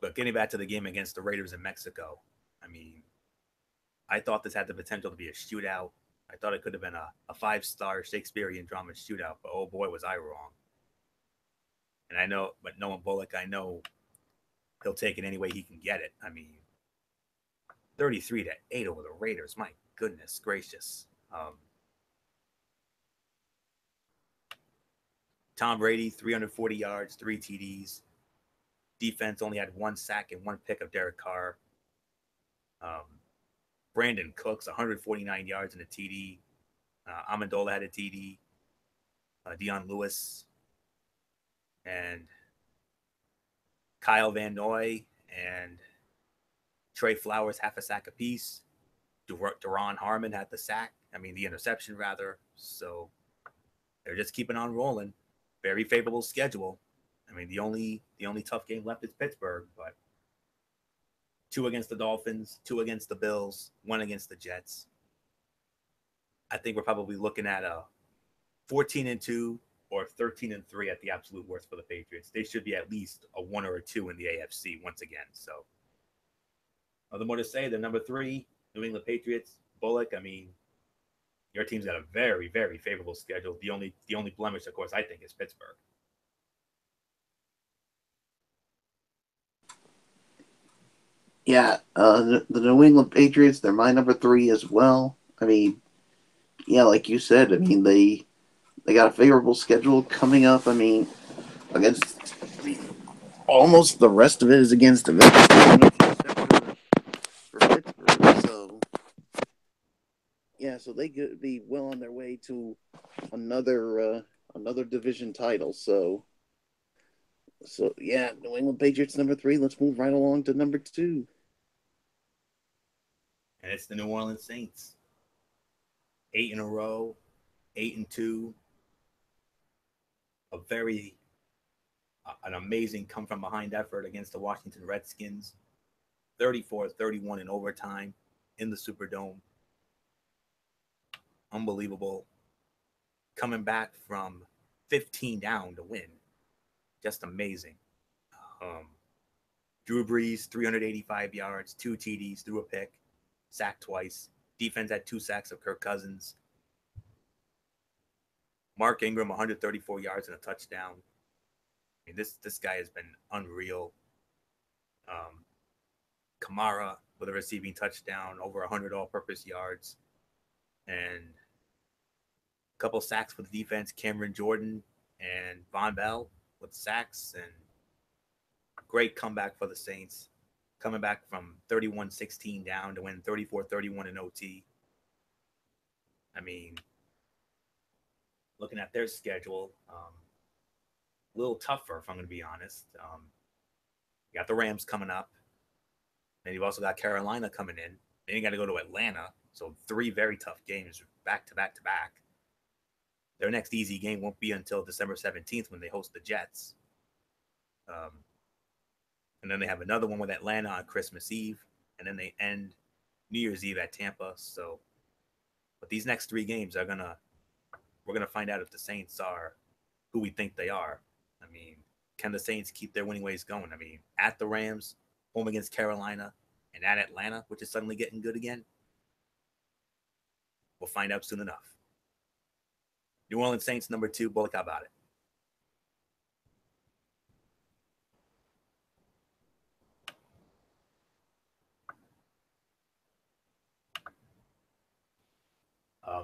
but getting back to the game against the Raiders in Mexico, I mean, I thought this had the potential to be a shootout. I thought it could have been a 5-star Shakespearean drama shootout, but oh boy, was I wrong. And I know, but knowing Bullock, I know he'll take it any way he can get it. I mean, 33-8 over the Raiders. My goodness gracious. Tom Brady, 340 yards, 3 TDs. Defense only had 1 sack and 1 pick of Derek Carr. Brandon Cooks, 149 yards and a TD. Amendola had a TD. Dion Lewis and Kyle Van Noy and Trey Flowers, half a sack apiece. Duron Harmon had the interception rather. So they're just keeping on rolling. Very favorable schedule. I mean, the only tough game left is Pittsburgh, but 2 against the Dolphins, 2 against the Bills, 1 against the Jets. I think we're probably looking at a 14-2 or 13-3 at the absolute worst for the Patriots. They should be at least a 1 or a 2 in the AFC once again. So, nothing more to say. They're number 3, New England Patriots. Bullock, I mean, your team's got a very, very favorable schedule. The only blemish, of course, I think, is Pittsburgh. Yeah, the New England Patriots, they're my number 3 as well. I mean, yeah, like you said, I mean, they got a favorable schedule coming up. I mean, almost the rest of it is against the for Pittsburgh. So, yeah, so they could be well on their way to another division title. So yeah, New England Patriots number 3. Let's move right along to number 2. And it's the New Orleans Saints. 8 in a row, 8-2. An amazing come from behind effort against the Washington Redskins. 34-31 in overtime in the Superdome. Unbelievable. Coming back from 15 down to win. Just amazing. Drew Brees, 385 yards, 2 TDs, threw a pick, sacked twice. Defense had 2 sacks of Kirk Cousins. Mark Ingram, 134 yards and a touchdown. I mean, this guy has been unreal. Kamara with a receiving touchdown, over 100 all-purpose yards, and a couple sacks for the defense. Cameron Jordan and Von Bell with sacks, and great comeback for the Saints, coming back from 31-16 down to win 34-31 in OT. I mean, looking at their schedule, a little tougher, if I'm going to be honest. You got the Rams coming up. And you've also got Carolina coming in. Then you got to go to Atlanta. So 3 very tough games back to back to back. Their next easy game won't be until December 17th when they host the Jets. And then they have another one with Atlanta on Christmas Eve. And then they end New Year's Eve at Tampa. So, but these next 3 games we're going to find out if the Saints are who we think they are. I mean, can the Saints keep their winning ways going? I mean, at the Rams, home against Carolina, and at Atlanta, which is suddenly getting good again? We'll find out soon enough. New Orleans Saints number 2. Bullock, how about it?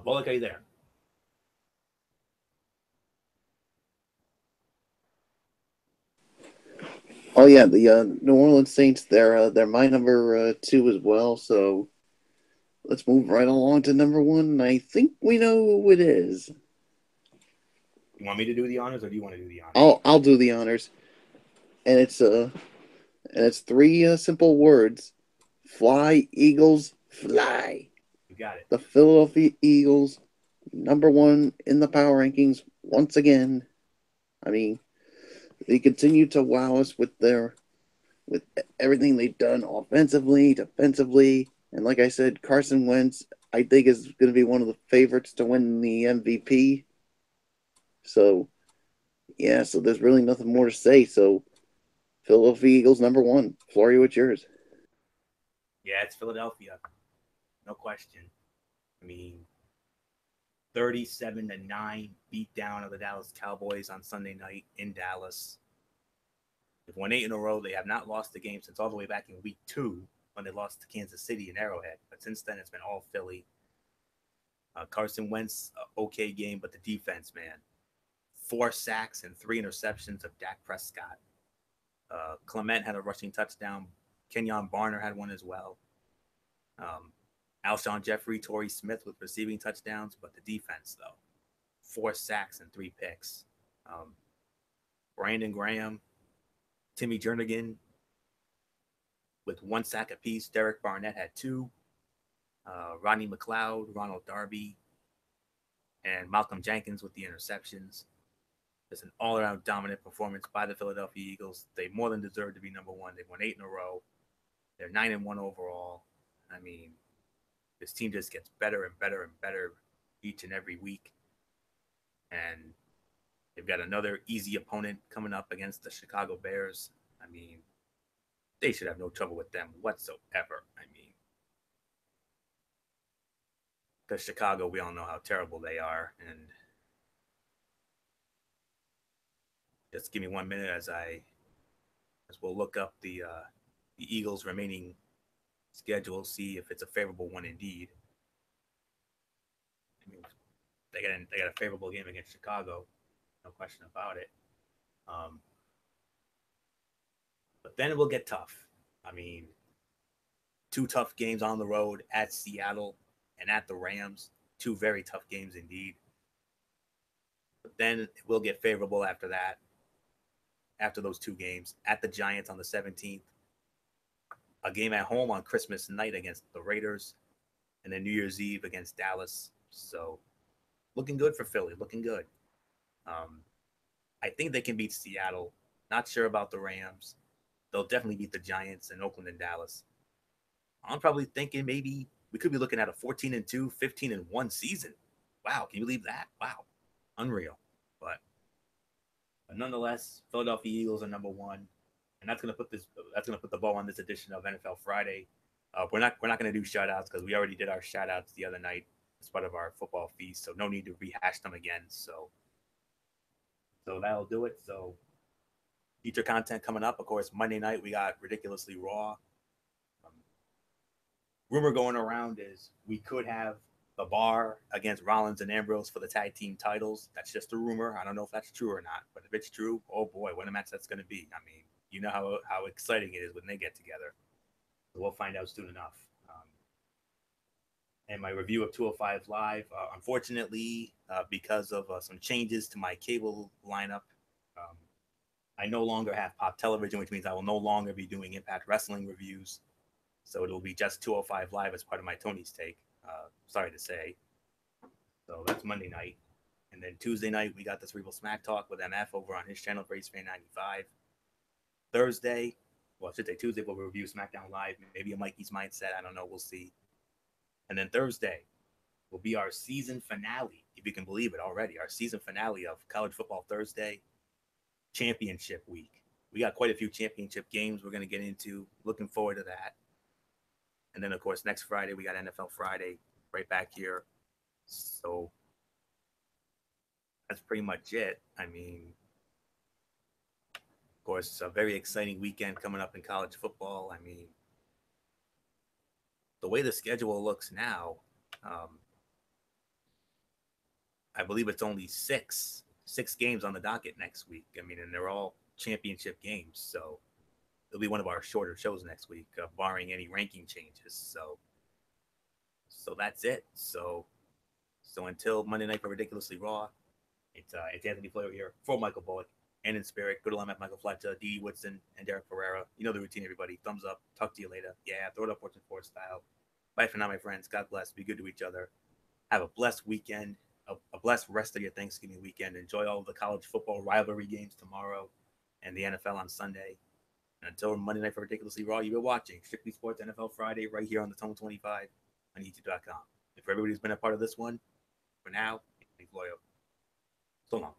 Bullock, are you there? Oh yeah, the New Orleans Saints. They're my number 2 as well. So let's move right along to number 1. I think we know who it is. You want me to do the honors, or do you want to do the honors? I'll do the honors, and it's 3 simple words: fly, Eagles, fly. You got it. The Philadelphia Eagles, number 1 in the power rankings once again. I mean, they continue to wow us with everything they've done offensively, defensively, and like I said, Carson Wentz, I think, is going to be one of the favorites to win the MVP. So, yeah, so there's really nothing more to say. So, Philadelphia Eagles number 1. Flory, what's yours? Yeah, it's Philadelphia. No question. I mean, 37-9 beat down of the Dallas Cowboys on Sunday night in Dallas. They've won 8 in a row. They have not lost the game since all the way back in week 2 when they lost to Kansas City in Arrowhead. But since then, it's been all Philly. Carson Wentz, okay game, but the defense, man. 4 sacks and 3 interceptions of Dak Prescott. Clement had a rushing touchdown. Kenyon Barner had one as well. Alshon Jeffrey, Torrey Smith with receiving touchdowns, but the defense, though, 4 sacks and 3 picks. Brandon Graham, Timmy Jernigan with 1 sack apiece. Derek Barnett had 2. Rodney McLeod, Ronald Darby, and Malcolm Jenkins with the interceptions. It's an all-around dominant performance by the Philadelphia Eagles. They more than deserve to be number 1. They've won 8 in a row. They're 9-1 overall. I mean, this team just gets better and better and better each and every week. And they've got another easy opponent coming up against the Chicago Bears. I mean, they should have no trouble with them whatsoever. I mean, because Chicago, we all know how terrible they are. And just give me 1 minute as we'll look up the Eagles' remaining schedule, see if it's a favorable one indeed. I mean, they got a favorable game against Chicago, no question about it. But then it will get tough. I mean, 2 tough games on the road at Seattle and at the Rams. 2 very tough games indeed. But then it will get favorable after that. After those 2 games, at the Giants on the 17th, a game at home on Christmas night against the Raiders, and then New Year's Eve against Dallas. So looking good for Philly, looking good. I think they can beat Seattle. Not sure about the Rams. They'll definitely beat the Giants and Oakland and Dallas. I'm probably thinking maybe we could be looking at a 14-2, 15-1 season. Wow, can you believe that? Wow, unreal. But nonetheless, Philadelphia Eagles are number 1, and that's gonna put the bow on this edition of NFL Friday. We're not gonna do shout outs because we already did our shout outs the other night as part of our football feast, so no need to rehash them again. So that'll do it. So feature content coming up, of course. Monday night we got Ridiculously Raw. Rumor going around is we could have the Bar against Rollins and Ambrose for the tag team titles. That's just a rumor. I don't know if that's true or not, but if it's true, oh boy, what a match that's going to be. I mean, you know how exciting it is when they get together. So we'll find out soon enough. And my review of 205 Live, unfortunately, because of some changes to my cable lineup, I no longer have Pop Television, which means I will no longer be doing Impact Wrestling reviews. So it'll be just 205 Live as part of my Tony's Take. Sorry to say. So that's Monday night. And then Tuesday night, we got the Cerebral Smack Talk with MF over on his channel, Race Fan 95. Thursday, well, I should say Tuesday, we'll review SmackDown Live. Maybe a Mikey's Mindset. I don't know. We'll see. And then Thursday will be our season finale, if you can believe it already. Our season finale of College Football Thursday, Championship Week. we got quite a few championship games we're going to get into. Looking forward to that. And then, of course, next Friday, we got NFL Friday right back here. So that's pretty much it. I mean, of course, it's a very exciting weekend coming up in college football. I mean, the way the schedule looks now, I believe it's only six games on the docket next week. I mean, and they're all championship games. So it'll be one of our shorter shows next week, barring any ranking changes. So that's it. So until Monday night for Ridiculously Raw, it's Anthony Flair here for Michael Bullock and in spirit. Good old at Michael Fletcher, Dee Woodson, and Derek Ferreira. You know the routine, everybody. Thumbs up. Talk to you later. Yeah, throw it up, Fortune 4 style. Bye for now, my friends. God bless. Be good to each other. Have a blessed weekend, a blessed rest of your Thanksgiving weekend. Enjoy all of the college football rivalry games tomorrow and the NFL on Sunday. And until Monday night for Ridiculously Raw, you've been watching Strictly Sports NFL Friday right here on the Tone 25 on YouTube.com. And for everybody who's been a part of this one, for now, Anthony Florio. So long.